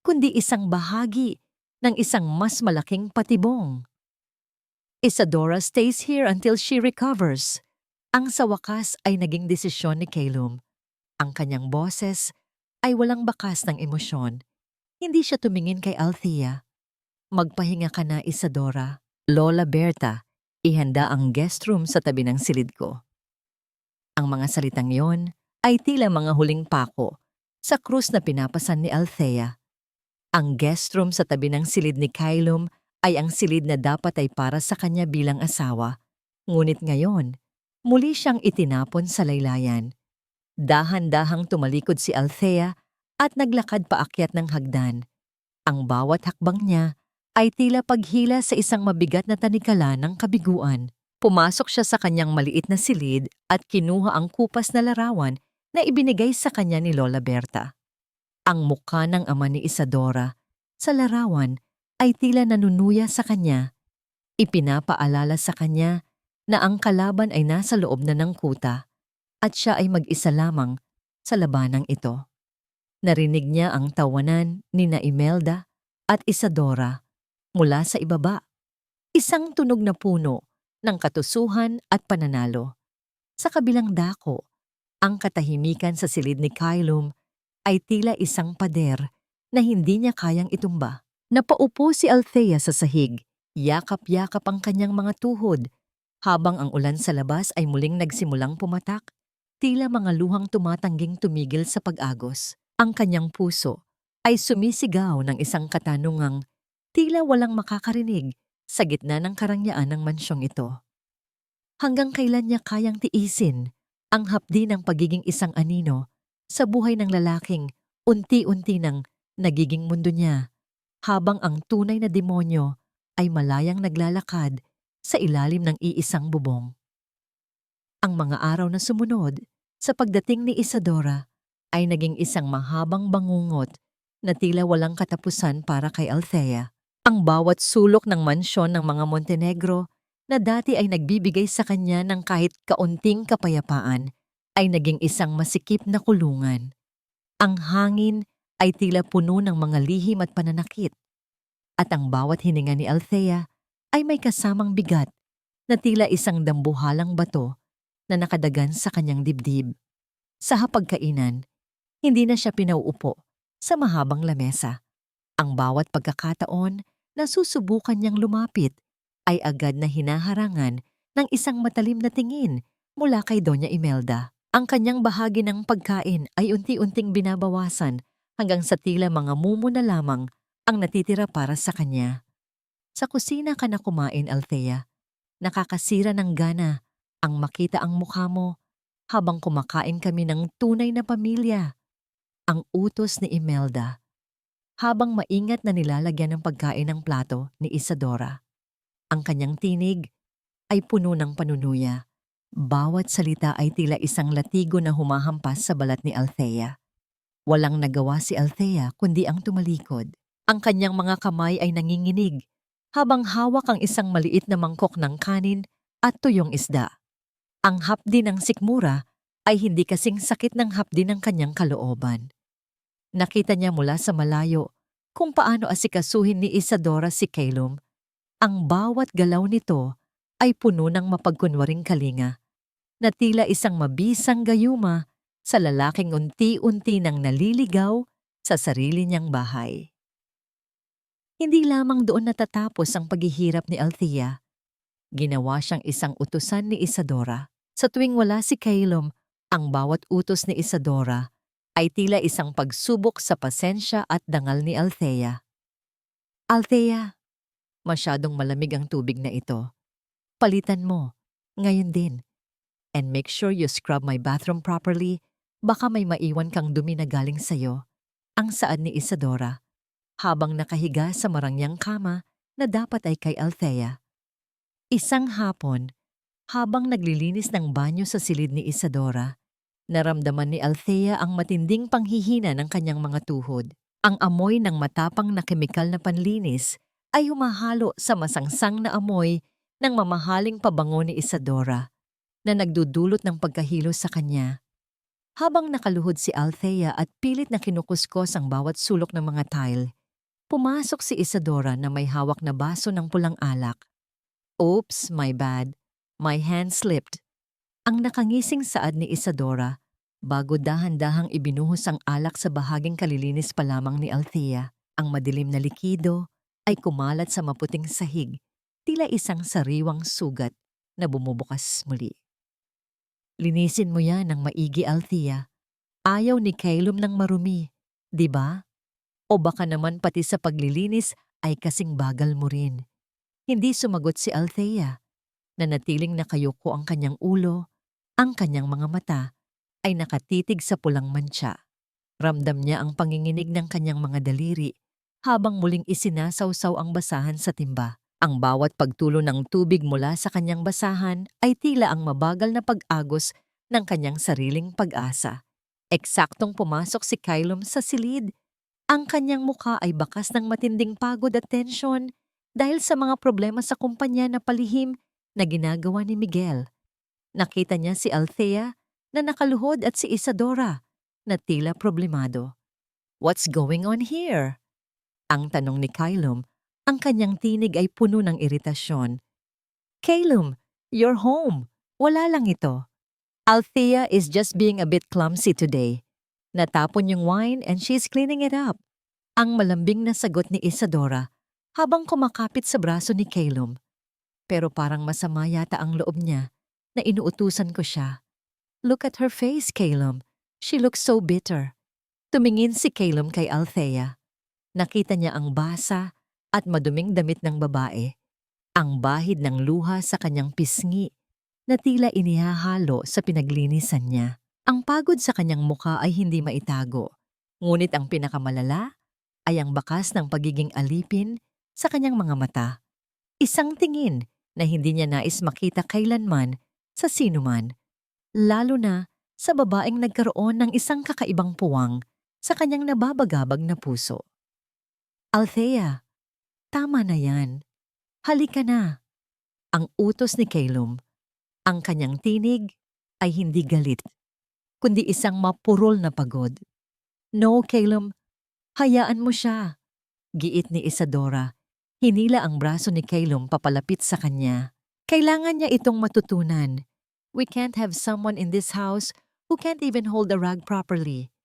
kundi isang bahagi ng isang mas malaking patibong. Isadora stays here until she recovers. Ang sa wakas ay naging desisyon ni Kylum. Ang kanyang boses ay walang bakas ng emosyon. Hindi siya tumingin kay Althea. Magpahinga ka na, Isadora. Lola Berta, ihanda ang guest room sa tabi ng silid ko. Ang mga salitang yon ay tila mga huling pako sa krus na pinapasan ni Althea. Ang guest room sa tabi ng silid ni Kylum ay ang silid na dapat ay para sa kanya bilang asawa. Ngunit ngayon, muli siyang itinapon sa laylayan. Dahan-dahang tumalikod si Althea at naglakad paakyat ng hagdan. Ang bawat hakbang niya ay tila paghila sa isang mabigat na tanikala ng kabiguan. Pumasok siya sa kanyang maliit na silid at kinuha ang kupas na larawan na ibinigay sa kanya ni Lola Berta. Ang mukha ng ama ni Isadora sa larawan ay tila nanunuya sa kanya. Ipinapaalala sa kanya na ang kalaban ay nasa loob na ng kuta at siya ay mag-isa lamang sa labanang ito. Narinig niya ang tawanan ni Imelda at Isadora mula sa ibaba. Isang tunog na puno ng katusuhan at pananalo. Sa kabilang dako, ang katahimikan sa silid ni Kylum ay tila isang pader na hindi niya kayang itumba. Napaupo si Althea sa sahig, yakap-yakap ang kanyang mga tuhod, habang ang ulan sa labas ay muling nagsimulang pumatak, tila mga luhang tumatangging tumigil sa pag-agos. Ang kanyang puso ay sumisigaw ng isang katanungang tila walang makakarinig sa gitna ng karangyaan ng mansyong ito. Hanggang kailan niya kayang tiisin ang hapdi ng pagiging isang anino sa buhay ng lalaking unti-unti nang nagiging mundo niya, habang ang tunay na demonyo ay malayang naglalakad sa ilalim ng iisang bubong. Ang mga araw na sumunod sa pagdating ni Isadora ay naging isang mahabang bangungot na tila walang katapusan para kay Althea. Ang bawat sulok ng mansyon ng mga Montenegro na dati ay nagbibigay sa kanya ng kahit kaunting kapayapaan ay naging isang masikip na kulungan. Ang hangin ay tila puno ng mga lihim at pananakit, at ang bawat hininga ni Althea ay may kasamang bigat na tila isang dambuhalang bato na nakadagan sa kanyang dibdib. Sa hapagkainan, hindi na siya pinauupo sa mahabang lamesa. Ang bawat pagkakataon na susubukan niyang lumapit ay agad na hinaharangan ng isang matalim na tingin mula kay Doña Imelda. Ang kanyang bahagi ng pagkain ay unti-unting binabawasan hanggang sa tila mga mumo na lamang ang natitira para sa kanya. Sa kusina ka na kumain, Althea. Nakakasira ng gana ang makita ang mukha mo habang kumakain kami ng tunay na pamilya. Ang utos ni Imelda habang maingat na nilalagyan ng pagkain ng plato ni Isadora. Ang kanyang tinig ay puno ng panunuya. Bawat salita ay tila isang latigo na humahampas sa balat ni Althea. Walang nagawa si Althea kundi ang tumalikod. Ang kanyang mga kamay ay nanginginig habang hawak ang isang maliit na mangkok ng kanin at tuyong isda. Ang hapdi ng sikmura ay hindi kasing sakit ng hapdi ng kanyang kalooban. Nakita niya mula sa malayo kung paano asikasuhin ni Isadora si Calum. Ang bawat galaw nito ay puno ng mapagkunwaring kalinga, na tila isang mabisang gayuma sa lalaking unti-unti nang naliligaw sa sarili niyang bahay. Hindi lamang doon natatapos ang paghihirap ni Althea. Ginawa siyang isang utusan ni Isadora. Sa tuwing wala si Calum, ang bawat utos ni Isadora ay tila isang pagsubok sa pasensya at dangal ni Althea. Althea, masyadong malamig ang tubig na ito. Palitan mo, ngayon din. And make sure you scrub my bathroom properly, baka may maiwan kang dumi na galing sa'yo. Ang saad ni Isadora, habang nakahiga sa marangyang kama na dapat ay kay Althea. Isang hapon, habang naglilinis ng banyo sa silid ni Isadora, naramdaman ni Althea ang matinding panghihina ng kanyang mga tuhod. Ang amoy ng matapang na kemikal na panlinis ay humahalo sa masangsang na amoy ng mamahaling pabango ni Isadora na nagdudulot ng pagkahilo sa kanya. Habang nakaluhod si Althea at pilit na kinukuskos ang bawat sulok ng mga tile, pumasok si Isadora na may hawak na baso ng pulang alak. Oops, my bad. My hand slipped. Ang nakangising saad ni Isadora bago dahan-dahang ibinuhos ang alak sa bahaging kalilinis pa lamang ni Althea. Ang madilim na likido ay kumalat sa maputing sahig, tila isang sariwang sugat na bumubukas muli. Linisin mo yan ng maigi, Althea. Ayaw ni Calum ng marumi, di ba? O baka naman pati sa paglilinis ay kasing bagal mo rin. Hindi sumagot si Althea. Nanatiling nakayuko ang kanyang ulo, ang kanyang mga mata ay nakatitig sa pulang mantsa. Ramdam niya ang panginginig ng kanyang mga daliri habang muling isinasawsaw ang basahan sa timba. Ang bawat pagtulo ng tubig mula sa kanyang basahan ay tila ang mabagal na pag-agos ng kanyang sariling pag-asa. Eksaktong pumasok si Calum sa silid. Ang kanyang mukha ay bakas ng matinding pagod at tensyon dahil sa mga problema sa kumpanya na palihim na ginagawa ni Miguel. Nakita niya si Althea na nakaluhod at si Isadora na tila problemado. What's going on here? Ang tanong ni Calum. Ang kanyang tinig ay puno ng iritasyon. Calum, you're home. Wala lang ito. Althea is just being a bit clumsy today. Natapon yung wine and she's cleaning it up. Ang malambing na sagot ni Isadora habang kumakapit sa braso ni Calum. Pero parang masama yata ang loob niya na inuutusan ko siya. Look at her face, Calum. She looks so bitter. Tumingin si Calum kay Althea. Nakita niya ang basa at maduming damit ng babae, ang bahid ng luha sa kanyang pisngi, na tila inihahalo sa pinaglinisan niya. Ang pagod sa kanyang mukha ay hindi maitago, ngunit ang pinakamalala ay ang bakas ng pagiging alipin sa kanyang mga mata. Isang tingin na hindi niya nais makita kailanman sa sinuman, lalo na sa babaeng nagkaroon ng isang kakaibang puwang sa kanyang nababagabag na puso. Althea, tama na yan. Halika na. Ang utos ni Calum. Ang kanyang tinig ay hindi galit, kundi isang mapurol na pagod. No, Calum, hayaan mo siya. Giit ni Isadora. Hinila ang braso ni Calum papalapit sa kanya. Kailangan niya itong matutunan. We can't have someone in this house who can't even hold a rag properly.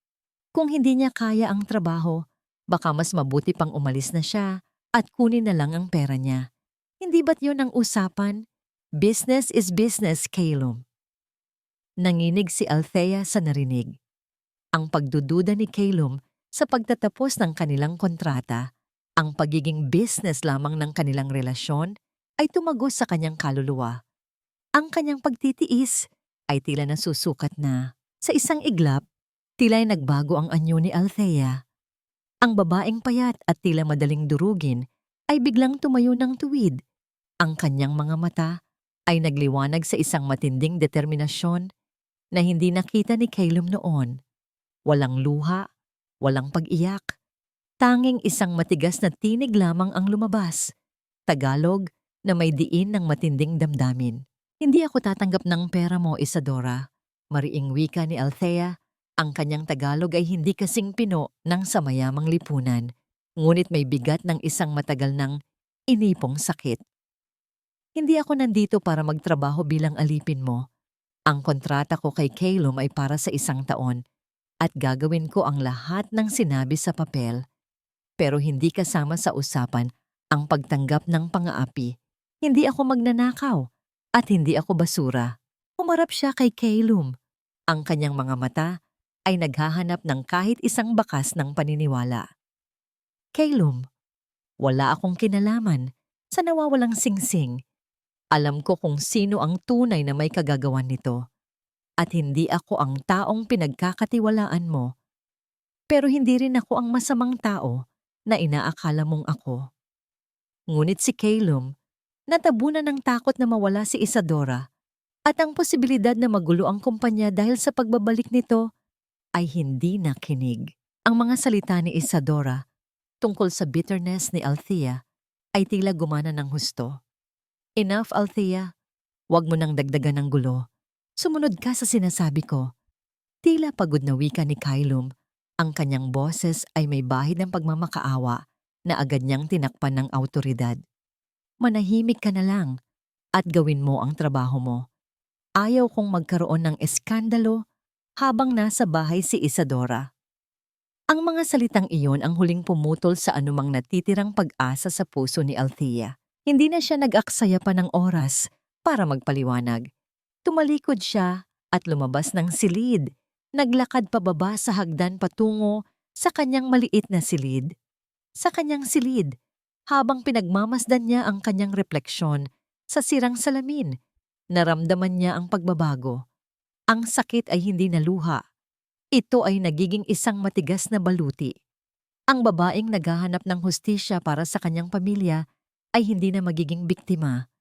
Kung hindi niya kaya ang trabaho, baka mas mabuti pang umalis na siya at kunin na lang ang pera niya. Hindi ba't yun ang usapan? Business is business, Calum. Nanginig si Althea sa narinig. Ang pagdududa ni Calum sa pagtatapos ng kanilang kontrata, ang pagiging business lamang ng kanilang relasyon ay tumagos sa kanyang kaluluwa. Ang kanyang pagtitiis ay tila nasusukat na. Sa isang iglap, tila'y nagbago ang anyo ni Althea. Ang babaeng payat at tila madaling durugin ay biglang tumayo ng tuwid. Ang kanyang mga mata ay nagliwanag sa isang matinding determinasyon na hindi nakita ni Calum noon. Walang luha, walang pag-iyak. Tanging isang matigas na tinig lamang ang lumabas. Tagalog na may diin ng matinding damdamin. Hindi ako tatanggap ng pera mo, Isadora. Mariing wika ni Althea. Ang kanyang Tagalog ay hindi kasing pino ng sa mayamang lipunan, ngunit may bigat ng isang matagal ng inipong sakit. Hindi ako nandito para magtrabaho bilang alipin mo. Ang kontrata ko kay Calum ay para sa 1 taon at gagawin ko ang lahat ng sinabi sa papel. Pero hindi kasama sa usapan ang pagtanggap ng pang-aapi. Hindi ako magnanakaw at hindi ako basura. Humarap siya kay Calum. Ang kanyang mga mata ay naghahanap ng kahit isang bakas ng paniniwala. Calum, wala akong kinalaman sa nawawalang singsing. Alam ko kung sino ang tunay na may kagagawan nito. At hindi ako ang taong pinagkakatiwalaan mo. Pero hindi rin ako ang masamang tao na inaakala mong ako. Ngunit si Calum, natabunan ng takot na mawala si Isadora at ang posibilidad na magulo ang kumpanya dahil sa pagbabalik nito ay hindi nakinig. Ang mga salita ni Isadora tungkol sa bitterness ni Althea ay tila gumana ng husto. Enough, Althea. Huwag mo nang dagdagan ng gulo. Sumunod ka sa sinasabi ko. Tila pagod na wika ni Calum. Ang kanyang boses ay may bahid ng pagmamakaawa na agad niyang tinakpan ng awtoridad. Manahimik ka na lang at gawin mo ang trabaho mo. Ayaw kong magkaroon ng eskandalo habang nasa bahay si Isadora. Ang mga salitang iyon ang huling pumutol sa anumang natitirang pag-asa sa puso ni Althea. Hindi na siya nag-aksaya pa ng oras para magpaliwanag. Tumalikod siya at lumabas ng silid. Naglakad pababa sa hagdan patungo sa kanyang maliit na silid. Sa kanyang silid, habang pinagmamasdan niya ang kanyang refleksyon sa sirang salamin, naramdaman niya ang pagbabago. Ang sakit ay hindi naluha. Ito ay nagiging isang matigas na baluti. Ang babaeng naghahanap ng hustisya para sa kanyang pamilya ay hindi na magiging biktima.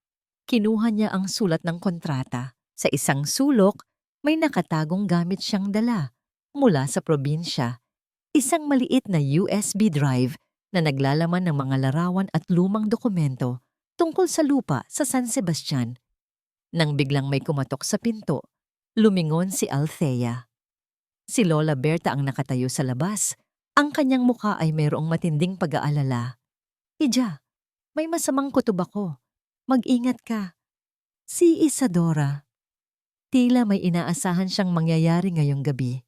Kinuha niya ang sulat ng kontrata. Sa isang sulok, may nakatagong gamit siyang dala mula sa probinsya. Isang maliit na USB drive na naglalaman ng mga larawan at lumang dokumento tungkol sa lupa sa San Sebastian. Nang biglang may kumatok sa pinto, lumingon si Althea. Si Lola Berta ang nakatayo sa labas. Ang kanyang mukha ay mayroong matinding pag-aalala. Ija, may masamang kutob ako. Mag-ingat ka. Si Isadora. Tila may inaasahan siyang mangyayari ngayong gabi.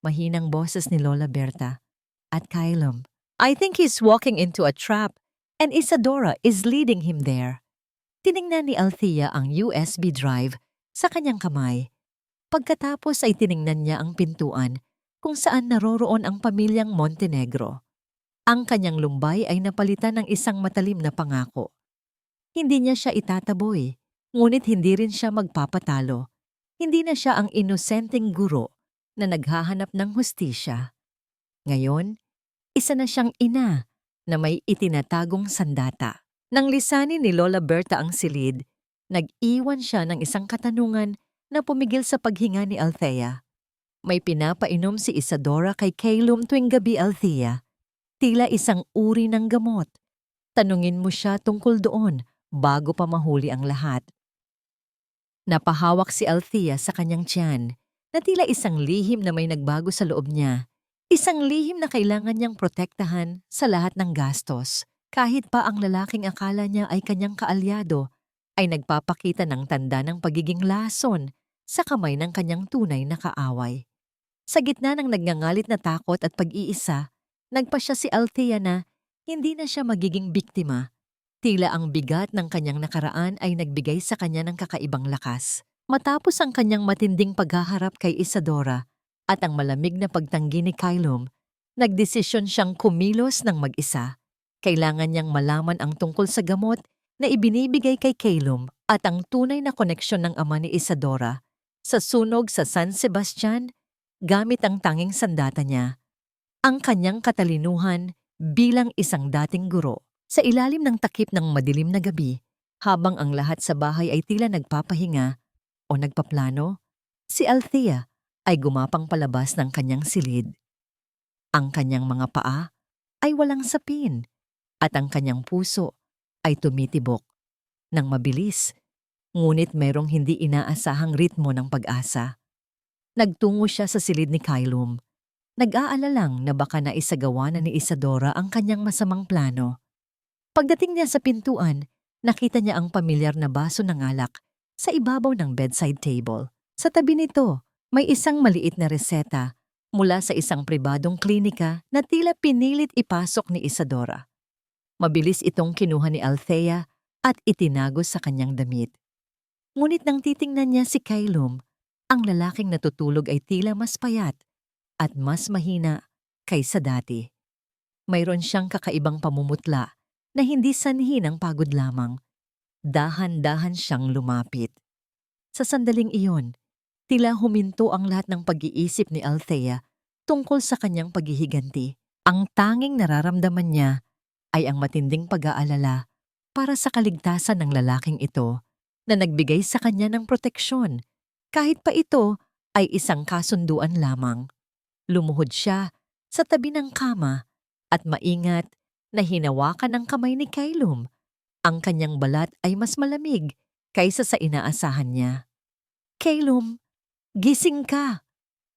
Mahinang boses ni Lola Berta. At Calum, I think he's walking into a trap and Isadora is leading him there. Tiningnan ni Althea ang USB drive sa kanyang kamay. Pagkatapos ay tiningnan niya ang pintuan kung saan naroroon ang pamilyang Montenegro. Ang kanyang lumbay ay napalitan ng isang matalim na pangako. Hindi niya siya itataboy. Ngunit hindi rin siya magpapatalo. Hindi na siya ang inosenteng guro na naghahanap ng hustisya. Ngayon, isa na siyang ina na may itinatagong sandata. Nang lisanin ni Lola Berta ang silid, nag-iwan siya ng isang katanungan na pumigil sa paghinga ni Althea. May pinapainom si Isadora kay Calum tuwing gabi, Althea. Tila isang uri ng gamot. Tanungin mo siya tungkol doon bago pa mahuli ang lahat. Napahawak si Althea sa kanyang tiyan na tila isang lihim na may nagbago sa loob niya. Isang lihim na kailangan niyang protektahan sa lahat ng gastos. Kahit pa ang lalaking akala niya ay kanyang kaalyado, ay nagpapakita ng tanda ng pagiging lason sa kamay ng kanyang tunay na kaaway. Sa gitna ng nagngangalit na takot at pag-iisa, nagpasya si Althea na hindi na siya magiging biktima. Tila ang bigat ng kanyang nakaraan ay nagbigay sa kanya ng kakaibang lakas. Matapos ang kanyang matinding paghaharap kay Isadora at ang malamig na pagtanggi ni Calum, nagdesisyon siyang kumilos ng mag-isa. Kailangan niyang malaman ang tungkol sa gamot na ibinibigay kay Calum at ang tunay na koneksyon ng ama ni Isadora sa sunog sa San Sebastian gamit ang tanging sandata niya, ang kanyang katalinuhan bilang isang dating guro. Sa ilalim ng takip ng madilim na gabi, habang ang lahat sa bahay ay tila nagpapahinga o nagpaplano, si Althea ay gumapang palabas ng kanyang silid. Ang kanyang mga paa ay walang sapin at ang kanyang puso ay tumitibok ng mabilis, ngunit mayroong hindi inaasahang ritmo ng pag-asa. Nagtungo siya sa silid ni Calum. Nag-aalalang na baka naisagawa na ni Isadora ang kanyang masamang plano. Pagdating niya sa pintuan, nakita niya ang pamilyar na baso ng alak sa ibabaw ng bedside table. Sa tabi nito, may isang maliit na reseta mula sa isang pribadong klinika na tila pinilit ipasok ni Isadora. Mabilis itong kinuha ni Althea at itinago sa kanyang damit. Ngunit nang titingnan niya si Calum, ang lalaking natutulog ay tila mas payat at mas mahina kaysa dati. Mayroon siyang kakaibang pamumutla na hindi sanhi ng pagod lamang. Dahan-dahan siyang lumapit. Sa sandaling iyon, tila huminto ang lahat ng pag-iisip ni Althea tungkol sa kanyang paghihiganti. Ang tanging nararamdaman niya ay ang matinding pag-aalala para sa kaligtasan ng lalaking ito na nagbigay sa kanya ng proteksyon, kahit pa ito ay isang kasunduan lamang. Lumuhod siya sa tabi ng kama at maingat na hinawakan ang kamay ni Calum. Ang kanyang balat ay mas malamig kaysa sa inaasahan niya. "Calum, gising ka!"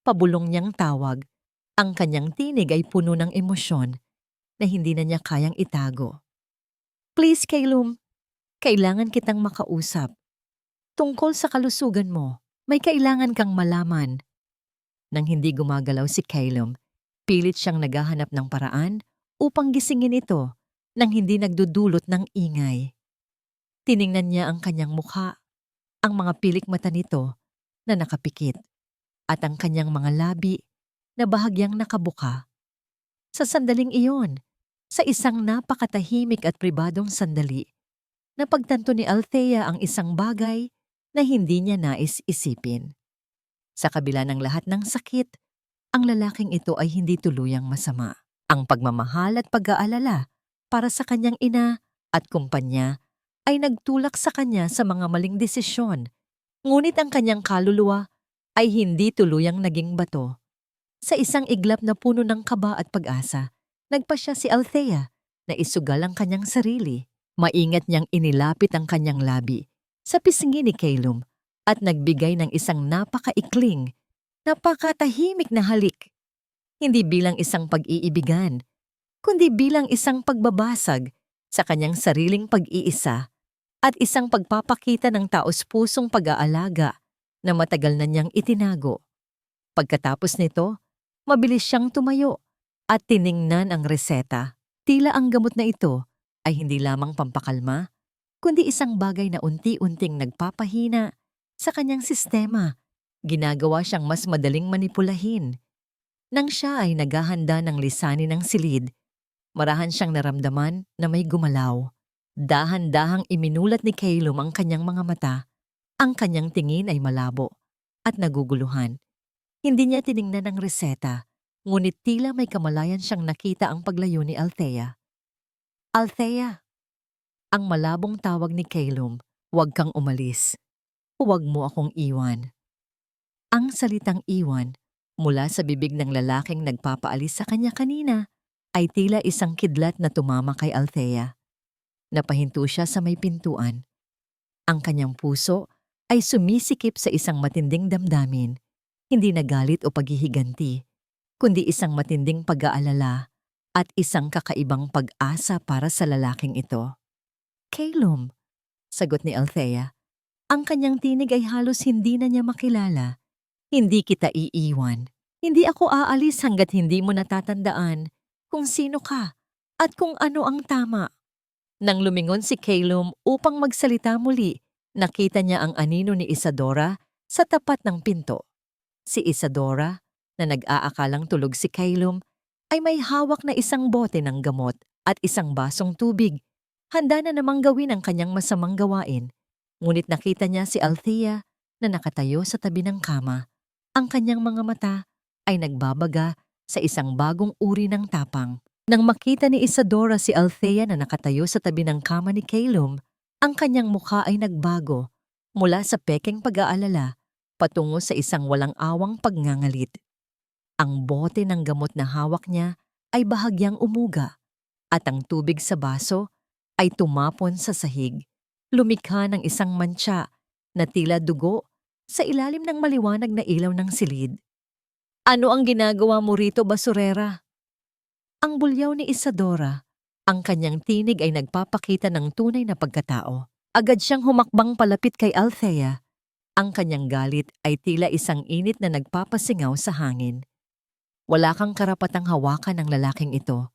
Pabulong niyang tawag. Ang kanyang tinig ay puno ng emosyon na hindi na niya kayang itago. "Please, Calum, kailangan kitang makausap. Tungkol sa kalusugan mo, may kailangan kang malaman." Nang hindi gumagalaw si Calum, pilit siyang naghahanap ng paraan upang gisingin ito nang hindi nagdudulot ng ingay. Tiningnan niya ang kanyang mukha, ang mga pilik mata nito na nakapikit, at ang kanyang mga labi na bahagyang nakabuka. Sa sandaling iyon, sa isang napakatahimik at pribadong sandali, napagtanto ni Althea ang isang bagay na hindi niya nais isipin. Sa kabila ng lahat ng sakit, ang lalaking ito ay hindi tuluyang masama. Ang pagmamahal at pag-aalala para sa kanyang ina at kumpanya ay nagtulak sa kanya sa mga maling desisyon, ngunit ang kanyang kaluluwa ay hindi tuluyang naging bato. Sa isang iglap na puno ng kaba at pag-asa, nagpasya si Althea na isugal ang kanyang sarili. Maingat niyang inilapit ang kanyang labi sa pisngi ni Calum at nagbigay ng isang napakaikling, napakatahimik na halik. Hindi bilang isang pag-iibigan, kundi bilang isang pagbabasag sa kanyang sariling pag-iisa at isang pagpapakita ng taos-pusong pag-aalaga na matagal na niyang itinago. Pagkatapos nito, mabilis siyang tumayo at tiningnan ang reseta. Tila ang gamot na ito ay hindi lamang pampakalma, kundi isang bagay na unti-unting nagpapahina sa kanyang sistema. Ginagawa siyang mas madaling manipulahin. Nang siya ay naghahanda ng lisanin ng silid, marahan siyang naramdaman na may gumalaw. Dahan-dahang iminulat ni Calum ang kanyang mga mata. Ang kanyang tingin ay malabo at naguguluhan. Hindi niya tiningnan ang reseta, ngunit tila may kamalayan siyang nakita ang paglayo ni Althea. Althea! Ang malabong tawag ni Calum, huwag kang umalis. Huwag mo akong iwan. Ang salitang iwan, mula sa bibig ng lalaking nagpapaalis sa kanya kanina, ay tila isang kidlat na tumama kay Althea. Napahinto siya sa may pintuan. Ang kanyang puso ay sumisikip sa isang matinding damdamin, hindi na galit o paghihiganti, kundi isang matinding pag-aalala at isang kakaibang pag-asa para sa lalaking ito. Calum, sagot ni Althea. Ang kanyang tinig ay halos hindi na niya makilala. Hindi kita iiwan. Hindi ako aalis hanggat hindi mo natatandaan kung sino ka at kung ano ang tama. Nang lumingon si Calum upang magsalita muli, nakita niya ang anino ni Isadora sa tapat ng pinto. Si Isadora, na nag-aakalang tulog si Calum, ay may hawak na isang bote ng gamot at isang basong tubig. Handa na namang gawin ang kanyang masamang gawain. Ngunit nakita niya si Althea na nakatayo sa tabi ng kama. Ang kanyang mga mata ay nagbabaga sa isang bagong uri ng tapang. Nang makita ni Isadora si Althea na nakatayo sa tabi ng kama ni Calum, ang kanyang mukha ay nagbago mula sa pekeng pag-aalala patungo sa isang walang awang pagngangalit. Ang bote ng gamot na hawak niya ay bahagyang umuga at ang tubig sa baso ay tumapon sa sahig. Lumikha ng isang mantsa na tila dugo sa ilalim ng maliwanag na ilaw ng silid. Ano ang ginagawa mo rito, basurera? Ang bulyaw ni Isadora, ang kanyang tinig ay nagpapakita ng tunay na pagkatao. Agad siyang humakbang palapit kay Althea. Ang kanyang galit ay tila isang init na nagpapasingaw sa hangin. Wala kang karapatang hawakan ng lalaking ito.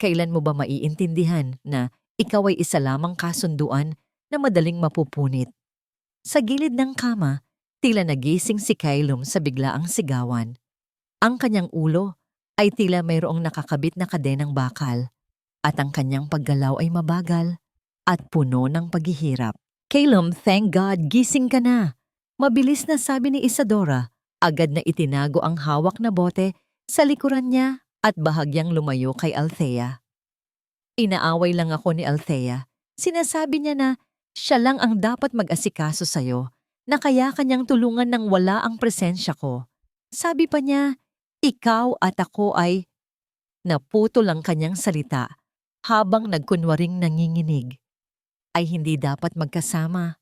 Kailan mo ba maiintindihan na ikaw ay isa lamang kasunduan na madaling mapupunit? Sa gilid ng kama, tila nagising si Calum sa biglaang sigawan. Ang kanyang ulo ay tila mayroong nakakabit na kadenang bakal at ang kanyang paggalaw ay mabagal at puno ng paghihirap. Calum, thank God, gising ka na. Mabilis na sabi ni Isadora, agad na itinago ang hawak na bote sa likuran niya at bahagyang lumayo kay Althea. Inaaway lang ako ni Althea. Sinasabi niya na siya lang ang dapat mag-asikaso sa'yo, na kaya kanyang tulungan nang wala ang presensya ko. Sabi pa niya, ikaw at ako ay... Naputol ang kanyang salita habang nagkunwaring nanginginig. Ay hindi dapat magkasama.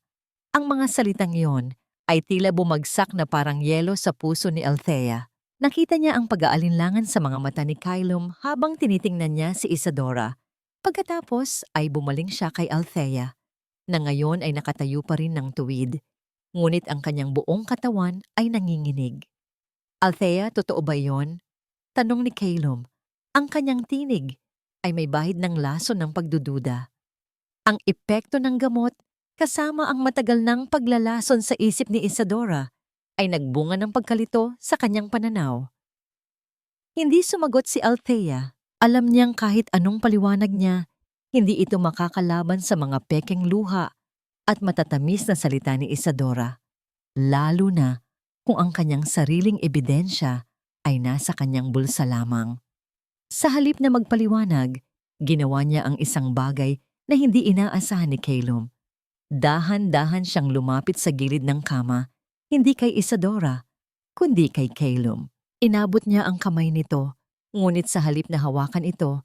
Ang mga salitang iyon ay tila bumagsak na parang yelo sa puso ni Althea. Nakita niya ang pag-aalinlangan sa mga mata ni Calum habang tinitingnan niya si Isadora. Pagkatapos ay bumaling siya kay Althea, na ngayon ay nakatayo pa rin ng tuwid, ngunit ang kanyang buong katawan ay nanginginig. Althea, totoo ba yon? Tanong ni Calum. Ang kanyang tinig ay may bahid ng laso ng pagdududa. Ang epekto ng gamot, kasama ang matagal ng paglalason sa isip ni Isadora, ay nagbunga ng pagkalito sa kanyang pananaw. Hindi sumagot si Althea. Alam niyang kahit anong paliwanag niya, hindi ito makakalaban sa mga pekeng luha at matatamis na salita ni Isadora, lalo na kung ang kanyang sariling ebidensya ay nasa kanyang bulsa lamang. Sa halip na magpaliwanag, ginawa niya ang isang bagay na hindi inaasahan ni Calum. Dahan-dahan siyang lumapit sa gilid ng kama, hindi kay Isadora, kundi kay Calum. Inabot niya ang kamay nito, ngunit sa halip na hawakan ito,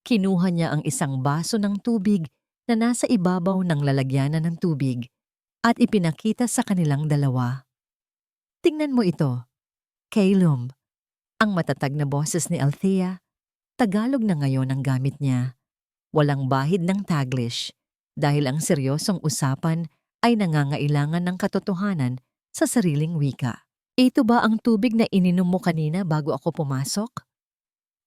kinuha niya ang isang baso ng tubig na nasa ibabaw ng lalagyanan ng tubig at ipinakita sa kanilang dalawa. Tingnan mo ito, Calum. Ang matatag na boses ni Althea, Tagalog na ngayon ang gamit niya. Walang bahid ng Taglish dahil ang seryosong usapan ay nangangailangan ng katotohanan sa sariling wika. Ito ba ang tubig na ininom mo kanina bago ako pumasok?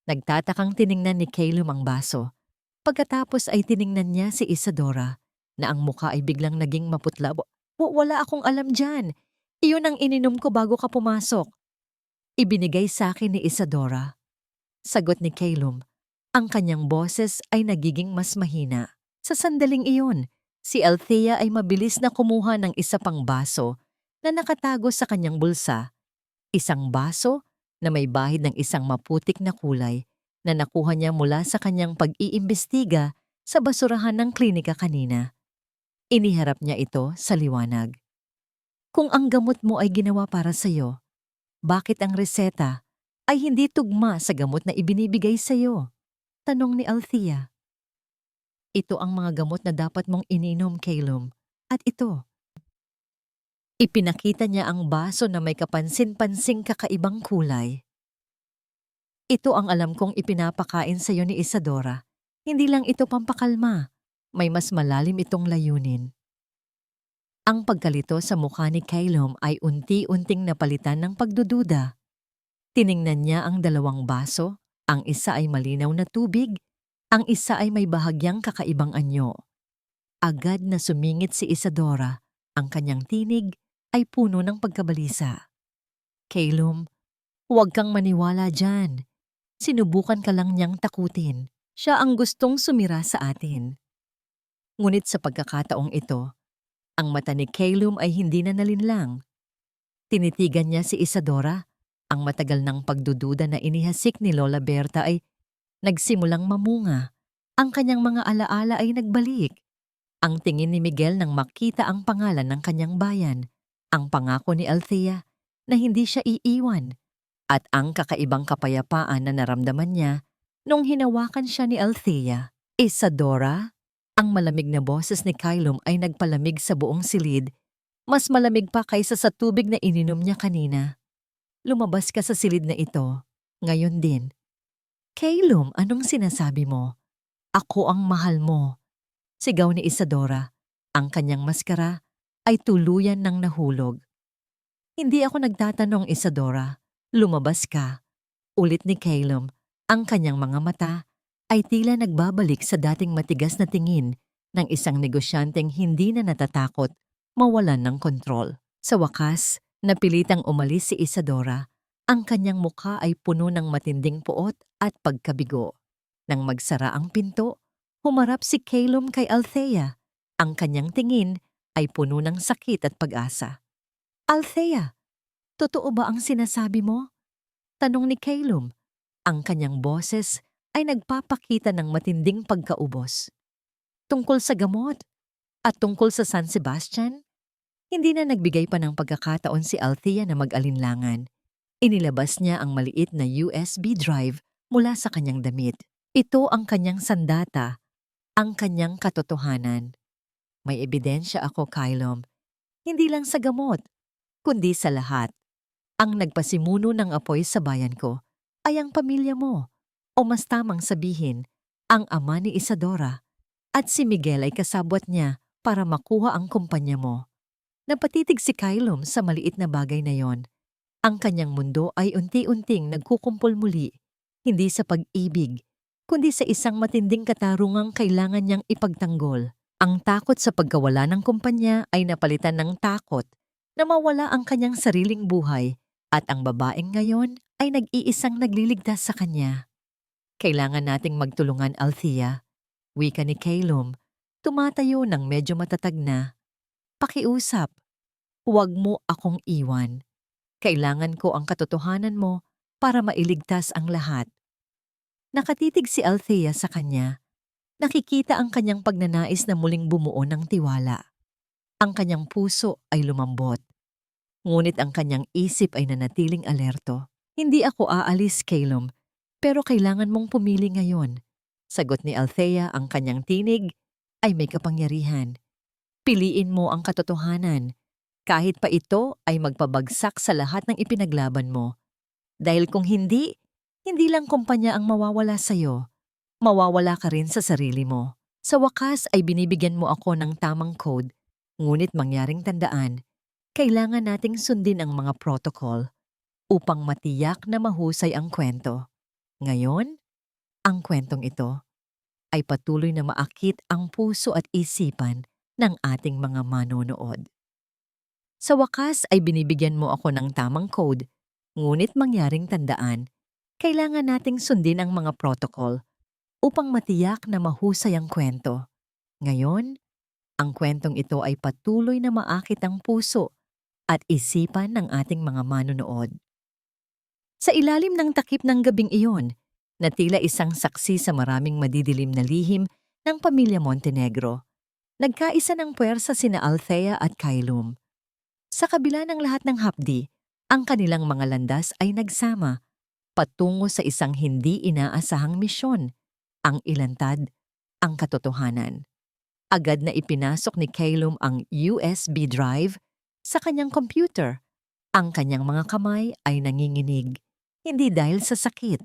Nagtatakang tiningnan ni Calum ang baso. Pagkatapos ay tiningnan niya si Isadora na ang mukha ay biglang naging maputla. Wala akong alam dyan. Iyon ang ininom ko bago ka pumasok. Ibinigay sa akin ni Isadora. Sagot ni Calum. Ang kanyang boses ay nagiging mas mahina. Sa sandaling iyon, si Althea ay mabilis na kumuha ng isa pang baso na nakatago sa kanyang bulsa. Isang baso na may bahid ng isang maputik na kulay na nakuha niya mula sa kanyang pag-iimbestiga sa basurahan ng klinika kanina. Iniharap niya ito sa liwanag. Kung ang gamot mo ay ginawa para sa'yo, bakit ang reseta ay hindi tugma sa gamot na ibinibigay sa'yo? Tanong ni Althea. Ito ang mga gamot na dapat mong ininom, Calum. At ito. Ipinakita niya ang baso na may kapansin-pansing kakaibang kulay. Ito ang alam kong ipinapakain sa'yo ni Isadora. Hindi lang ito pampakalma. May mas malalim itong layunin. Ang pagkalito sa mukha ni Calum ay unti-unting napalitan ng pagdududa. Tiningnan niya ang dalawang baso. Ang isa ay malinaw na tubig. Ang isa ay may bahagyang kakaibang anyo. Agad na sumingit si Isadora. Ang kanyang tinig ay puno ng pagkabalisa. Calum, huwag kang maniwala dyan. Sinubukan ka lang niyang takutin. Siya ang gustong sumira sa atin. Ngunit sa pagkakataong ito, ang mata ni Calum ay hindi na nalinlang. Tinitigan niya si Isadora. Ang matagal ng pagdududa na inihasik ni Lola Berta ay nagsimulang mamunga. Ang kanyang mga alaala ay nagbalik. Ang tingin ni Miguel nang makita ang pangalan ng kanyang bayan, ang pangako ni Althea na hindi siya iiwan, at ang kakaibang kapayapaan na naramdaman niya nung hinawakan siya ni Althea. Isadora? Ang malamig na boses ni Calum ay nagpalamig sa buong silid, mas malamig pa kaysa sa tubig na ininom niya kanina. Lumabas ka sa silid na ito, ngayon din. Calum, anong sinasabi mo? Ako ang mahal mo. Sigaw ni Isadora. Ang kanyang maskara ay tuluyan ng nahulog. Hindi ako nagtatanong, Isadora. Lumabas ka. Ulit ni Calum. Ang kanyang mga mata ay tila nagbabalik sa dating matigas na tingin ng isang negosyanteng hindi na natatakot mawalan ng kontrol. Sa wakas, napilitang umalis si Isadora. Ang kanyang mukha ay puno ng matinding puot at pagkabigo. Nang magsara ang pinto, humarap si Calum kay Althea. Ang kanyang tingin ay puno ng sakit at pag-asa. Althea, totoo ba ang sinasabi mo? Tanong ni Calum. Ang kanyang boses ay nagpapakita ng matinding pagkaubos. Tungkol sa gamot at tungkol sa San Sebastian, hindi na nagbigay pa ng pagkakataon si Althea na mag-alinlangan. Inilabas niya ang maliit na USB drive mula sa kanyang damit. Ito ang kanyang sandata, ang kanyang katotohanan. May ebidensya ako, Calum. Hindi lang sa gamot, kundi sa lahat. Ang nagpasimuno ng apoy sa bayan ko ay ang pamilya mo. O mas tamang sabihin, ang ama ni Isadora, at si Miguel ay kasabwat niya para makuha ang kumpanya mo. Napatitig si Calum sa maliit na bagay na yon. Ang kanyang mundo ay unti-unting nagkukumpol muli, hindi sa pag-ibig, kundi sa isang matinding katarungang kailangan niyang ipagtanggol. Ang takot sa pagkawala ng kumpanya ay napalitan ng takot na mawala ang kanyang sariling buhay, at ang babaeng ngayon ay nag-iisang nagliligtas sa kanya. Kailangan nating magtulungan, Althea. Wika ni Calum, tumatayo ng medyo matatag na. Pakiusap. Huwag mo akong iwan. Kailangan ko ang katotohanan mo para mailigtas ang lahat. Nakatitig si Althea sa kanya. Nakikita ang kanyang pagnanais na muling bumuo ng tiwala. Ang kanyang puso ay lumambot. Ngunit ang kanyang isip ay nanatiling alerto. Hindi ako aalis, Calum. Pero kailangan mong pumili ngayon. Sagot ni Althea, ang kanyang tinig ay may kapangyarihan. Piliin mo ang katotohanan, kahit pa ito ay magpabagsak sa lahat ng ipinaglaban mo. Dahil kung hindi, hindi lang kumpanya ang mawawala sa'yo. Mawawala ka rin sa sarili mo. Sa wakas ay binibigyan mo ako ng tamang code, ngunit mangyaring tandaan, kailangan nating sundin ang mga protocol upang matiyak na mahusay ang kwento. Ngayon, ang kwentong ito ay patuloy na maakit ang puso at isipan ng ating mga manonood. Sa wakas ay binibigyan mo ako ng tamang code, ngunit mangyaring tandaan, kailangan nating sundin ang mga protocol upang matiyak na mahusay ang kwento. Ngayon, ang kwentong ito ay patuloy na maakit ang puso at isipan ng ating mga manonood. Sa ilalim ng takip ng gabing iyon, na tila isang saksi sa maraming madidilim na lihim ng pamilya Montenegro, nagkaisa ng puwersa sina Althea at Kailum. Sa kabila ng lahat ng hapdi, ang kanilang mga landas ay nagsama, patungo sa isang hindi inaasahang misyon, ang ilantad, ang katotohanan. Agad na ipinasok ni Kailum ang USB drive sa kanyang computer. Ang kanyang mga kamay ay nanginginig, hindi dahil sa sakit,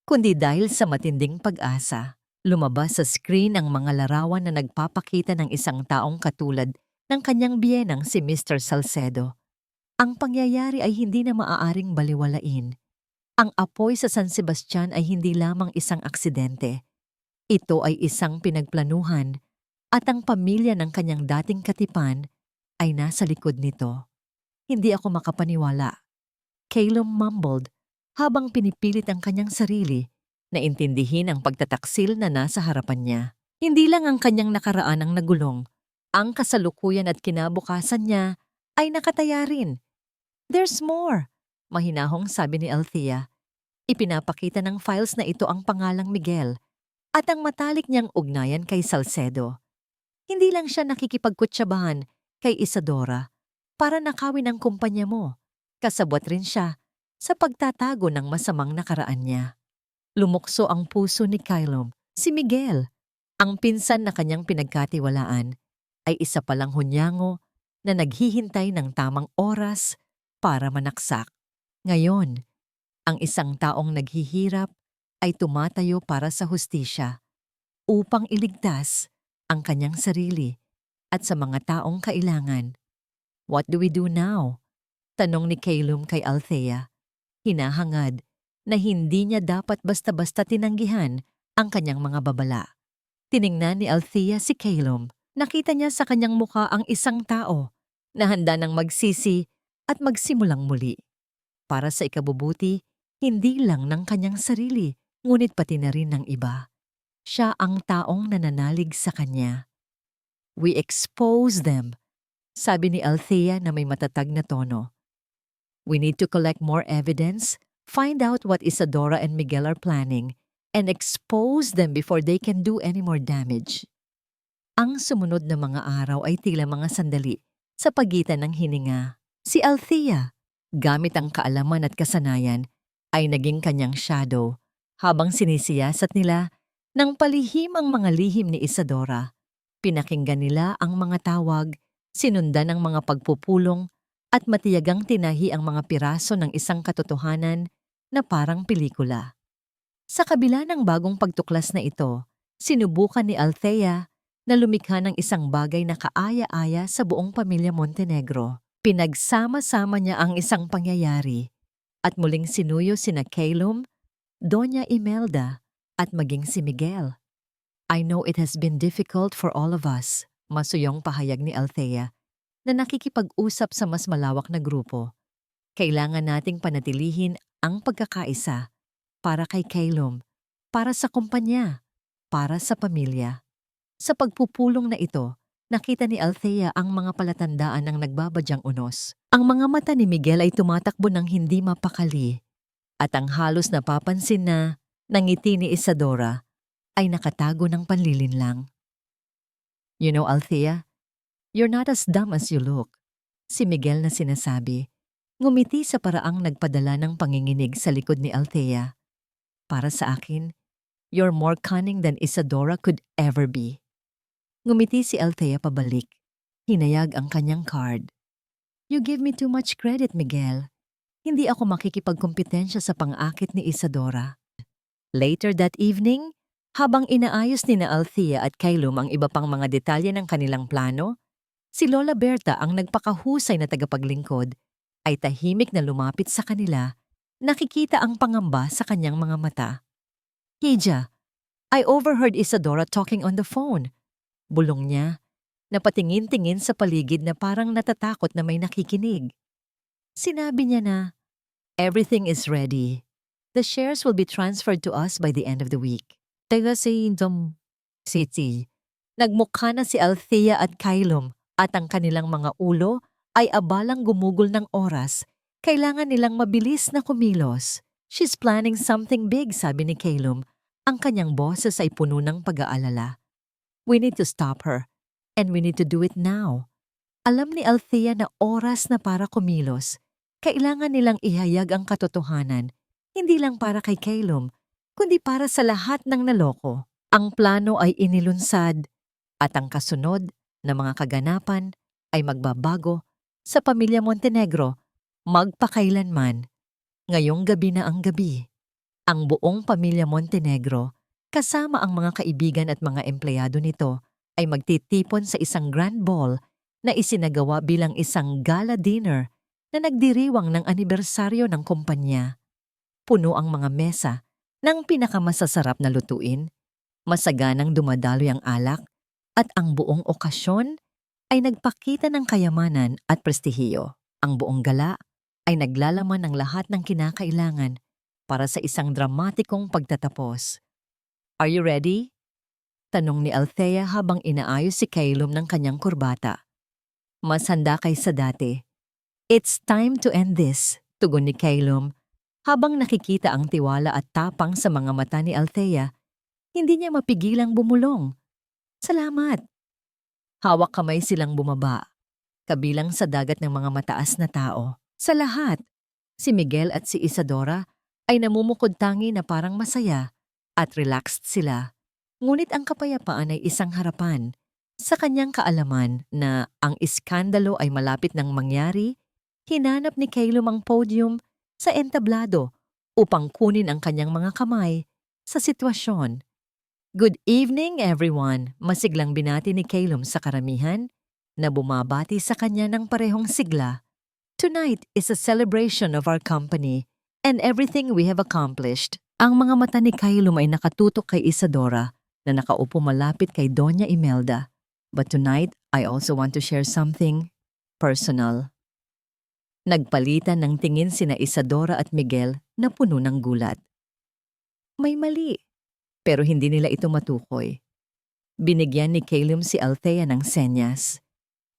kundi dahil sa matinding pag-asa. Lumabas sa screen ang mga larawan na nagpapakita ng isang taong katulad ng kanyang biyenang si Mr. Salcedo. Ang pangyayari ay hindi na maaaring baliwalain. Ang apoy sa San Sebastian ay hindi lamang isang aksidente. Ito ay isang pinagplanuhan at ang pamilya ng kanyang dating katipan ay nasa likod nito. Hindi ako makapaniwala. Kailum mumbled habang pinipilit ang kanyang sarili na intindihin ang pagtataksil na nasa harapan niya. Hindi lang ang kanyang nakaraan ang nagulong. Ang kasalukuyan at kinabukasan niya ay nakataya rin. There's more, mahinahong sabi ni Althea. Ipinapakita ng files na ito ang pangalang Miguel at ang matalik niyang ugnayan kay Salcedo. Hindi lang siya nakikipagkutsabahan kay Isadora para nakawin ang kumpanya mo. Kasabwat rin siya sa pagtatago ng masamang nakaraan niya. Lumukso ang puso ni Kailum. Si Miguel, ang pinsan na kanyang pinagkatiwalaan, ay isa palang hunyango na naghihintay ng tamang oras para manaksak. Ngayon, ang isang taong naghihirap ay tumatayo para sa hustisya upang iligtas ang kanyang sarili at sa mga taong kailangan. What do we do now? Tanong ni Kailum kay Althea. Hinahangad na hindi niya dapat basta-basta tinanggihan ang kanyang mga babala. Tiningnan ni Althea si Kailum. Nakita niya sa kanyang mukha ang isang tao na handa ng magsisi at magsimulang muli. Para sa ikabubuti, hindi lang ng kanyang sarili, ngunit pati na rin ng iba. Siya ang taong nananalig sa kanya. We expose them, sabi ni Althea na may matatag na tono. We need to collect more evidence, find out what Isadora and Miguel are planning, and expose them before they can do any more damage. Ang sumunod na mga araw ay tila mga sandali sa pagitan ng hininga. Si Althea, gamit ang kaalaman at kasanayan, ay naging kanyang shadow habang sinisiyasat nila nang palihim ang mga lihim ni Isadora. Pinakinggan nila ang mga tawag, sinundan ng mga pagpupulong at matiyagang tinahi ang mga piraso ng isang katotohanan na parang pelikula. Sa kabila ng bagong pagtuklas na ito, sinubukan ni Althea na lumikha ng isang bagay na kaaya-aya sa buong pamilya Montenegro. Pinagsama-sama niya ang isang pangyayari at muling sinuyo sina Kailum, Doña Imelda at maging si Miguel. I know it has been difficult for all of us, masuyong pahayag ni Althea, na nakikipag-usap sa mas malawak na grupo. Kailangan nating panatilihin ang pagkakaisa para kay Kailum, para sa kumpanya, para sa pamilya. Sa pagpupulong na ito, nakita ni Althea ang mga palatandaan ng nagbabadyang unos. Ang mga mata ni Miguel ay tumatakbo ng hindi mapakali at ang halos napapansin na ngiti ni Isadora ay nakatago ng panlilinlang. You know, Althea, you're not as dumb as you look, si Miguel na sinasabi. Ngumiti sa paraang nagpadala ng panginginig sa likod ni Althea. Para sa akin, you're more cunning than Isadora could ever be. Ngumiti si Althea pabalik. Hinayag ang kanyang card. You give me too much credit, Miguel. Hindi ako makikipagkompetensya sa pang-akit ni Isadora. Later that evening, habang inaayos ni na Althea at Kailum ang iba pang mga detalye ng kanilang plano, si Lola Berta ang nagpakahusay na tagapaglingkod ay tahimik na lumapit sa kanila, nakikita ang pangamba sa kanyang mga mata. Hija, I overheard Isadora talking on the phone. Bulong niya, napatingin-tingin sa paligid na parang natatakot na may nakikinig. Sinabi niya na, everything is ready. The shares will be transferred to us by the end of the week. Taga sa Indom City, Nagmukha na si Althea at Kylum at ang kanilang mga ulo ay abalang gumugol ng oras. Kailangan nilang mabilis na kumilos. She's planning something big, sabi ni Kylum. Ang kanyang boses ay puno ng pag-aalala. We need to stop her. And we need to do it now. Alam ni Althea na oras na para kumilos. Kailangan nilang ihayag ang katotohanan. Hindi lang para kay Kylum, kundi para sa lahat ng naloko. Ang plano ay inilunsad at ang kasunod na mga kaganapan ay magbabago sa pamilya Montenegro magpakailanman. Ngayong gabi na ang gabi, ang buong pamilya Montenegro kasama ang mga kaibigan at mga empleyado nito ay magtitipon sa isang grand ball na isinagawa bilang isang gala dinner na nagdiriwang ng anibersaryo ng kumpanya. Puno ang mga mesa ng pinakamasasarap na lutuin, masaganang dumadaloy ang alak, at ang buong okasyon ay nagpakita ng kayamanan at prestihiyo. Ang buong gala ay naglalaman ng lahat ng kinakailangan para sa isang dramatikong pagtatapos. Are you ready? Tanong ni Althea habang inaayos si Kylum ng kanyang kurbata. Mas handa kaysa dati. It's time to end this, tugon ni Kylum. Habang nakikita ang tiwala at tapang sa mga mata ni Althea, hindi niya mapigilang bumulong. Salamat! Hawak kamay silang bumaba, kabilang sa dagat ng mga mataas na tao. Sa lahat, si Miguel at si Isadora ay namumukod-tangi na parang masaya at relaxed sila. Ngunit ang kapayapaan ay isang harapan. Sa kanyang kaalaman na ang iskandalo ay malapit nang mangyari, hinanap ni Kylum ang podium sa entablado upang kunin ang kanyang mga kamay sa sitwasyon. Good evening, everyone! Masiglang binati ni Kylum sa karamihan na bumabati sa kanya ng parehong sigla. Tonight is a celebration of our company and everything we have accomplished. Ang mga mata ni Kylum ay nakatutok kay Isadora na nakaupo malapit kay Doña Imelda. But tonight, I also want to share something personal. Nagpalitan ng tingin sina Isadora at Miguel na puno ng gulat. May mali. Pero hindi nila ito matukoy. Binigyan ni Kylum si Althea ng senyas.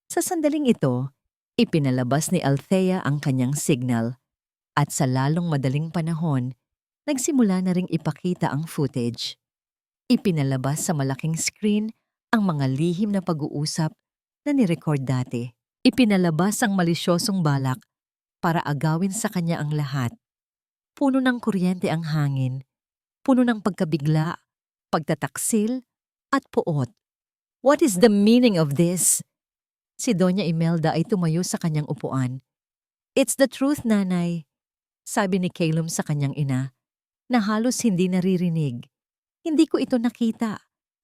Sa sandaling ito, ipinalabas ni Althea ang kanyang signal at sa lalong madaling panahon, nagsimula na ring ipakita ang footage. Ipinalabas sa malaking screen ang mga lihim na pag-uusap na nirecord dati. Ipinalabas ang malisyosong balak para agawin sa kanya ang lahat. Puno ng kuryente ang hangin. Puno ng pagkabigla, pagtataksil, at puot. What is the meaning of this? Si Doña Imelda ay tumayo sa kanyang upuan. It's the truth, nanay, sabi ni Kylum sa kanyang ina, na halos hindi naririnig. Hindi ko ito nakita,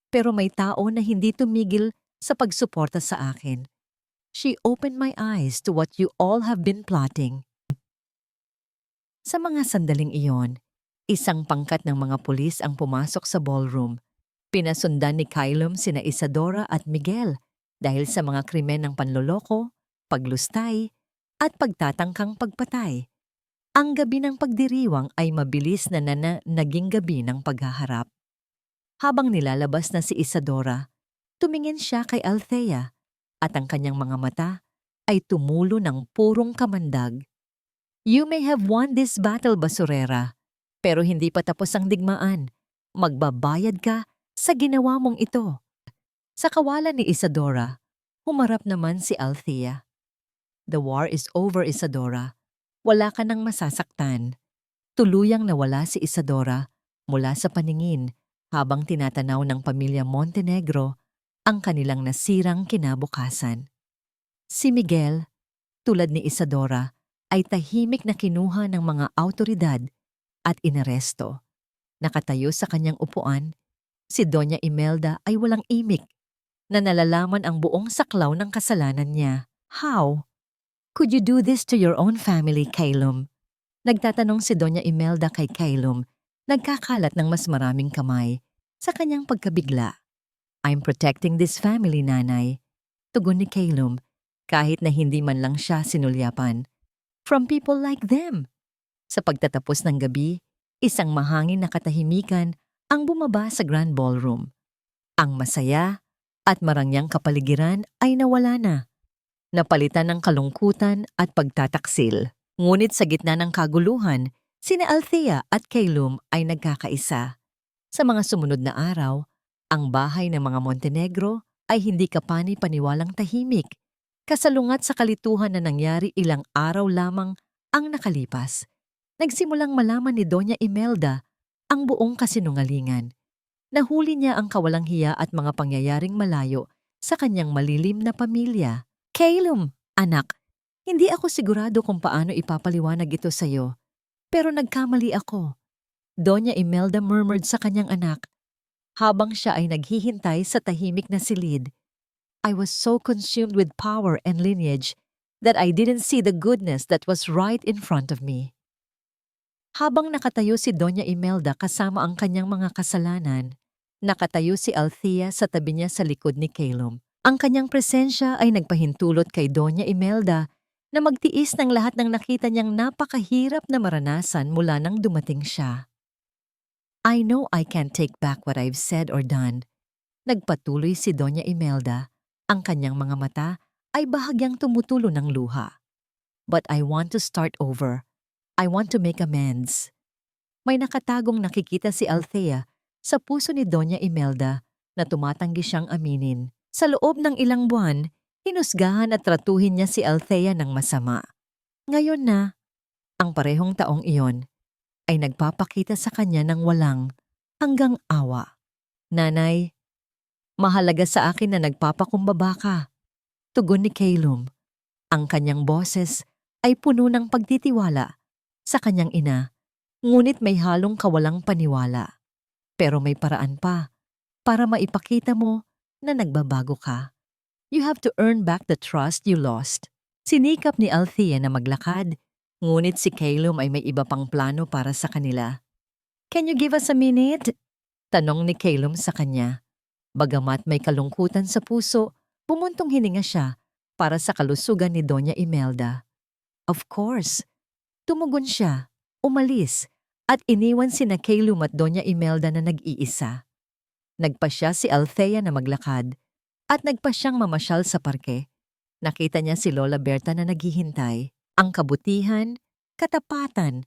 pero may tao na hindi tumigil sa pagsuporta sa akin. She opened my eyes to what you all have been plotting. Sa mga sandaling iyon, isang pangkat ng mga pulis ang pumasok sa ballroom. Pinasundan ni Kylum sina Isadora at Miguel dahil sa mga krimen ng panloloko, paglustay, at pagtatangkang pagpatay. Ang gabi ng pagdiriwang ay mabilis na naging gabi ng paghaharap. Habang nilalabas na si Isadora, tumingin siya kay Althea at ang kanyang mga mata ay tumulo ng purong kamandag. You may have won this battle, basurera. Pero hindi pa tapos ang digmaan. Magbabayad ka sa ginawa mong ito. Sa kawalan ni Isadora, humarap naman si Althea. The war is over, Isadora. Wala ka nang masasaktan. Tuluyang nawala si Isadora mula sa paningin habang tinatanaw ng pamilya Montenegro ang kanilang nasirang kinabukasan. Si Miguel, tulad ni Isadora, ay tahimik na kinuha ng mga awtoridad at inaresto. Nakatayo sa kanyang upuan, si Doña Imelda ay walang imik na nalalaman ang buong saklaw ng kasalanan niya. How? Could you do this to your own family, Kylum? Nagtatanong si Doña Imelda kay Kylum, nagkakalat ng mas maraming kamay sa kanyang pagkabigla. I'm protecting this family, nanay. Tugon ni Kylum, kahit na hindi man lang siya sinulyapan. From people like them. Sa pagtatapos ng gabi, isang mahangin na katahimikan ang bumaba sa grand ballroom. Ang masaya, at marangyang kapaligiran ay nawala na. Napalitan ng kalungkutan at pagtataksil. Ngunit sa gitna ng kaguluhan, sina Althea at Calum ay nagkakaisa. Sa mga sumunod na araw, ang bahay ng mga Montenegro ay hindi kapani-paniwalang tahimik. Kasalungat sa kalituhan na nangyari ilang araw lamang ang nakalipas. Nagsimulang malaman ni Doña Imelda ang buong kasinungalingan. Nahuli niya ang kawalang hiya at mga pangyayaring malayo sa kanyang malilim na pamilya. Calum, anak, hindi ako sigurado kung paano ipapaliwanag ito sa'yo. Pero nagkamali ako. Doña Imelda murmured sa kanyang anak habang siya ay naghihintay sa tahimik na silid. I was so consumed with power and lineage that I didn't see the goodness that was right in front of me. Habang nakatayo si Doña Imelda kasama ang kanyang mga kasalanan, nakatayo si Althea sa tabi niya sa likod ni Calum. Ang kanyang presensya ay nagpahintulot kay Doña Imelda na magtiis ng lahat ng nakita niyang napakahirap na maranasan mula nang dumating siya. I know I can't take back what I've said or done. Nagpatuloy si Doña Imelda. Ang kanyang mga mata ay bahagyang tumutulo ng luha. But I want to start over. I want to make amends. May nakatagong nakikita si Althea sa puso ni Doña Imelda na tumatanggi siyang aminin. Sa loob ng ilang buwan, hinusgahan at tratuhin niya si Althea ng masama. Ngayon na, ang parehong taong iyon ay nagpapakita sa kanya ng walang hanggang awa. Nanay, mahalaga sa akin na nagpapakumbaba ka. Tugon ni Calum. Ang kanyang boses ay puno ng pagtitiwala sa kanyang ina, ngunit may halong kawalang paniwala. Pero may paraan pa para maipakita mo na nagbabago ka. You have to earn back the trust you lost. Sinikap ni Althea na maglakad, ngunit si Calum ay may iba pang plano para sa kanila. Can you give us a minute? Tanong ni Calum sa kanya. Bagamat may kalungkutan sa puso, bumuntong hininga siya para sa kalusugan ni Doña Imelda. Of course. Tumugon siya, umalis, at iniwan sina Calum at Doña Imelda na nag-iisa. Nagpa siya si Althea na maglakad at nagpa siyang mamasyal sa parke. Nakita niya si Lola Berta na naghihintay. Ang kabutihan, katapatan,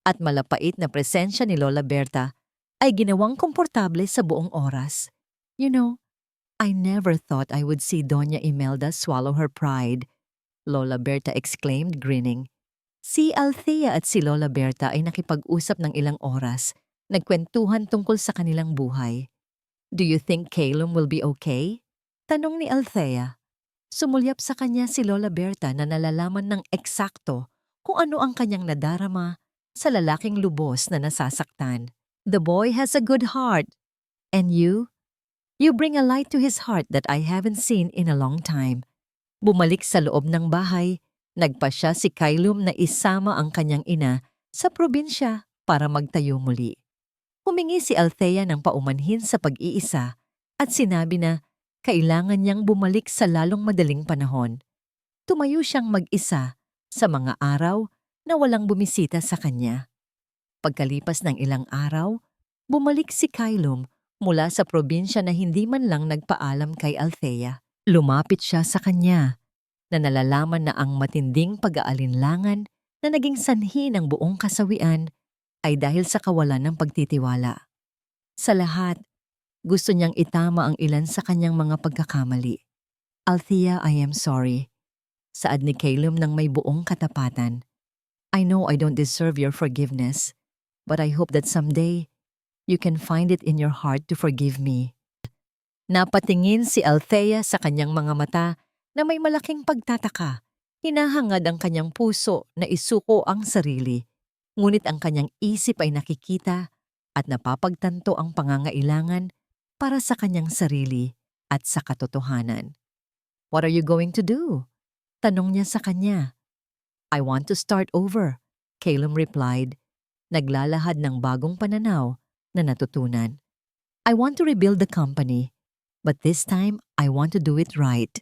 at malapait na presensya ni Lola Berta ay ginawang komportable sa buong oras. You know, I never thought I would see Doña Imelda swallow her pride, Lola Berta exclaimed, grinning. Si Althea at si Lola Berta ay nakipag-usap ng ilang oras, nagkwentuhan tungkol sa kanilang buhay. Do you think Calum will be okay? Tanong ni Althea. Sumulyap sa kanya si Lola Berta na nalalaman ng eksakto kung ano ang kanyang nadarama sa lalaking lubos na nasasaktan. The boy has a good heart. And you? You bring a light to his heart that I haven't seen in a long time. Bumalik sa loob ng bahay, nagpa siya si Calum na isama ang kanyang ina sa probinsya para magtayo muli. Humingi si Althea ng paumanhin sa pag-iisa at sinabi na kailangan niyang bumalik sa lalong madaling panahon. Tumayo siyang mag-isa sa mga araw na walang bumisita sa kanya. Pagkalipas ng ilang araw, bumalik si Calum mula sa probinsya na hindi man lang nagpaalam kay Althea. Lumapit siya sa kanya na nalalaman na ang matinding pag-aalinlangan na naging sanhi ng buong kasawian ay dahil sa kawalan ng pagtitiwala. Sa lahat, gusto niyang itama ang ilan sa kanyang mga pagkakamali. Althea, I am sorry. Saad ni Calum ng may buong katapatan. I know I don't deserve your forgiveness, but I hope that someday you can find it in your heart to forgive me. Napatingin si Althea sa kanyang mga mata na may malaking pagtataka. Hinahangad ang kanyang puso na isuko ang sarili. Ngunit ang kanyang isip ay nakikita at napapagtanto ang pangangailangan para sa kanyang sarili at sa katotohanan. What are you going to do? Tanong niya sa kanya. I want to start over, Calum replied, naglalahad ng bagong pananaw na natutunan. I want to rebuild the company, but this time I want to do it right.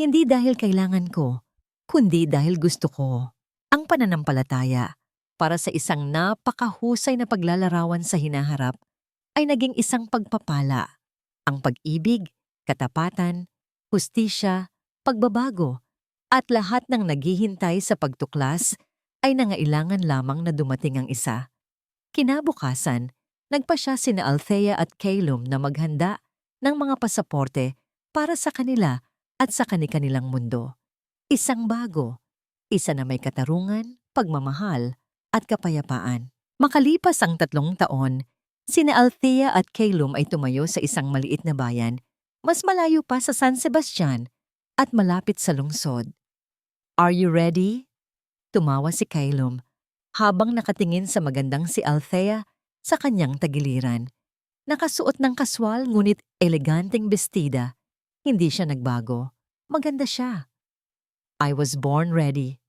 Hindi dahil kailangan ko, kundi dahil gusto ko. Ang pananampalataya para sa isang napakahusay na paglalarawan sa hinaharap ay naging isang pagpapala. Ang pag-ibig katapatan, hustisya, pagbabago, at lahat ng naghihintay sa pagtuklas ay nangailangan lamang na dumating ang isa. Kinabukasan, nagpa siya sina Althea at Calum na maghanda ng mga pasaporte para sa kanila at sa kani-kanilang mundo. Isang bago, isa na may katarungan, pagmamahal, at kapayapaan. Makalipas ang 3 taon, sina Althea at Calum ay tumayo sa isang maliit na bayan, mas malayo pa sa San Sebastian at malapit sa lungsod. "Are you ready?" Tumawa si Calum habang nakatingin sa magandang si Althea sa kanyang tagiliran. Nakasuot ng kaswal ngunit eleganteng bestida. Hindi siya nagbago. Maganda siya. "I was born ready,"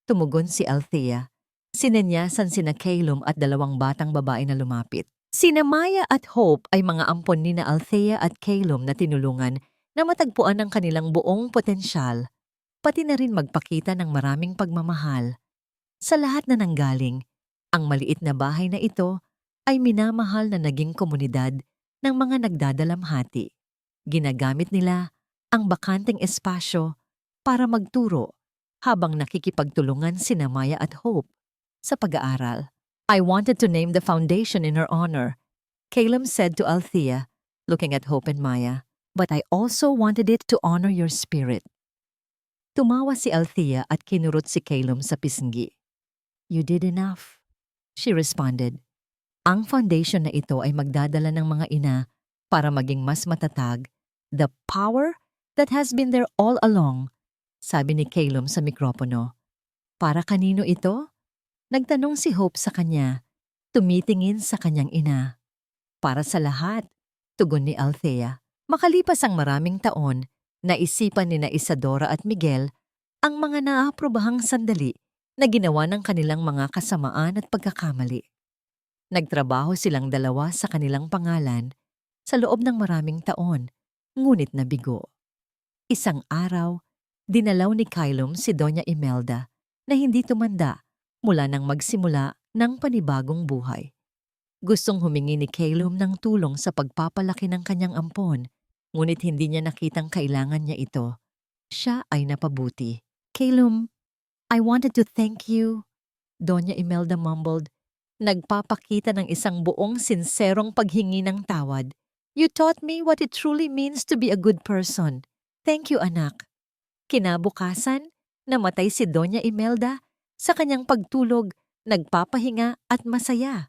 tumugon si Althea. Sinenyasan sina Calum at 2 batang babae na lumapit. Sina Maya at Hope ay mga ampon ni na Althea at Calum na tinulungan na matagpuan ang kanilang buong potensyal, pati na rin magpakita ng maraming pagmamahal. Sa lahat na nanggaling, ang maliit na bahay na ito ay minamahal na naging komunidad ng mga nagdadalamhati. Ginagamit nila ang bakanteng espasyo para magturo habang nakikipagtulungan sina Maya at Hope sa pag-aaral. "I wanted to name the foundation in her honor," Calum said to Althea, looking at Hope and Maya, "but I also wanted it to honor your spirit." Tumawa si Althea at kinurot si Calum sa pisngi. "You did enough," she responded. Ang foundation na ito ay magdadala ng mga ina para maging mas matatag, "the power that has been there all along," sabi ni Calum sa mikropono. "Para kanino ito?" Nagtanong si Hope sa kanya, tumitingin sa kanyang ina. "Para sa lahat," tugon ni Althea. Makalipas ang maraming taon, naisipan ni na Isadora at Miguel ang mga naaprobahang sandali na ginawa ng kanilang mga kasamaan at pagkakamali. Nagtrabaho silang 2 sa kanilang pangalan sa loob ng maraming taon, ngunit nabigo. Isang araw, dinalaw ni Calum si Doña Imelda na hindi tumanda mula nang magsimula ng panibagong buhay. Gustong humingi ni Calum ng tulong sa pagpapalaki ng kanyang ampon, ngunit hindi niya nakitang kailangan niya ito. Siya ay napabuti. "Calum, I wanted to thank you," Doña Imelda mumbled, nagpapakita ng isang buong sinserong paghingi ng tawad. "You taught me what it truly means to be a good person. Thank you, anak." Kinabukasan, namatay si Doña Imelda sa kanyang pagtulog, nagpapahinga at masaya.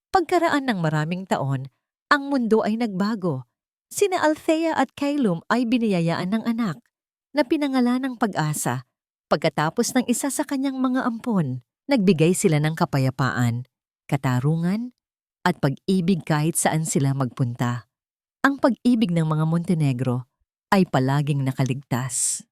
Pagkaraan ng maraming taon, ang mundo ay nagbago. Sina Althea at Calum ay biniyayaan ng anak na pinangalan ng Pag-asa. Pagkatapos ng isa sa kanyang mga ampon, nagbigay sila ng kapayapaan, katarungan, at pag-ibig kahit saan sila magpunta. Ang pag-ibig ng mga Montenegro ay palaging nakaligtas.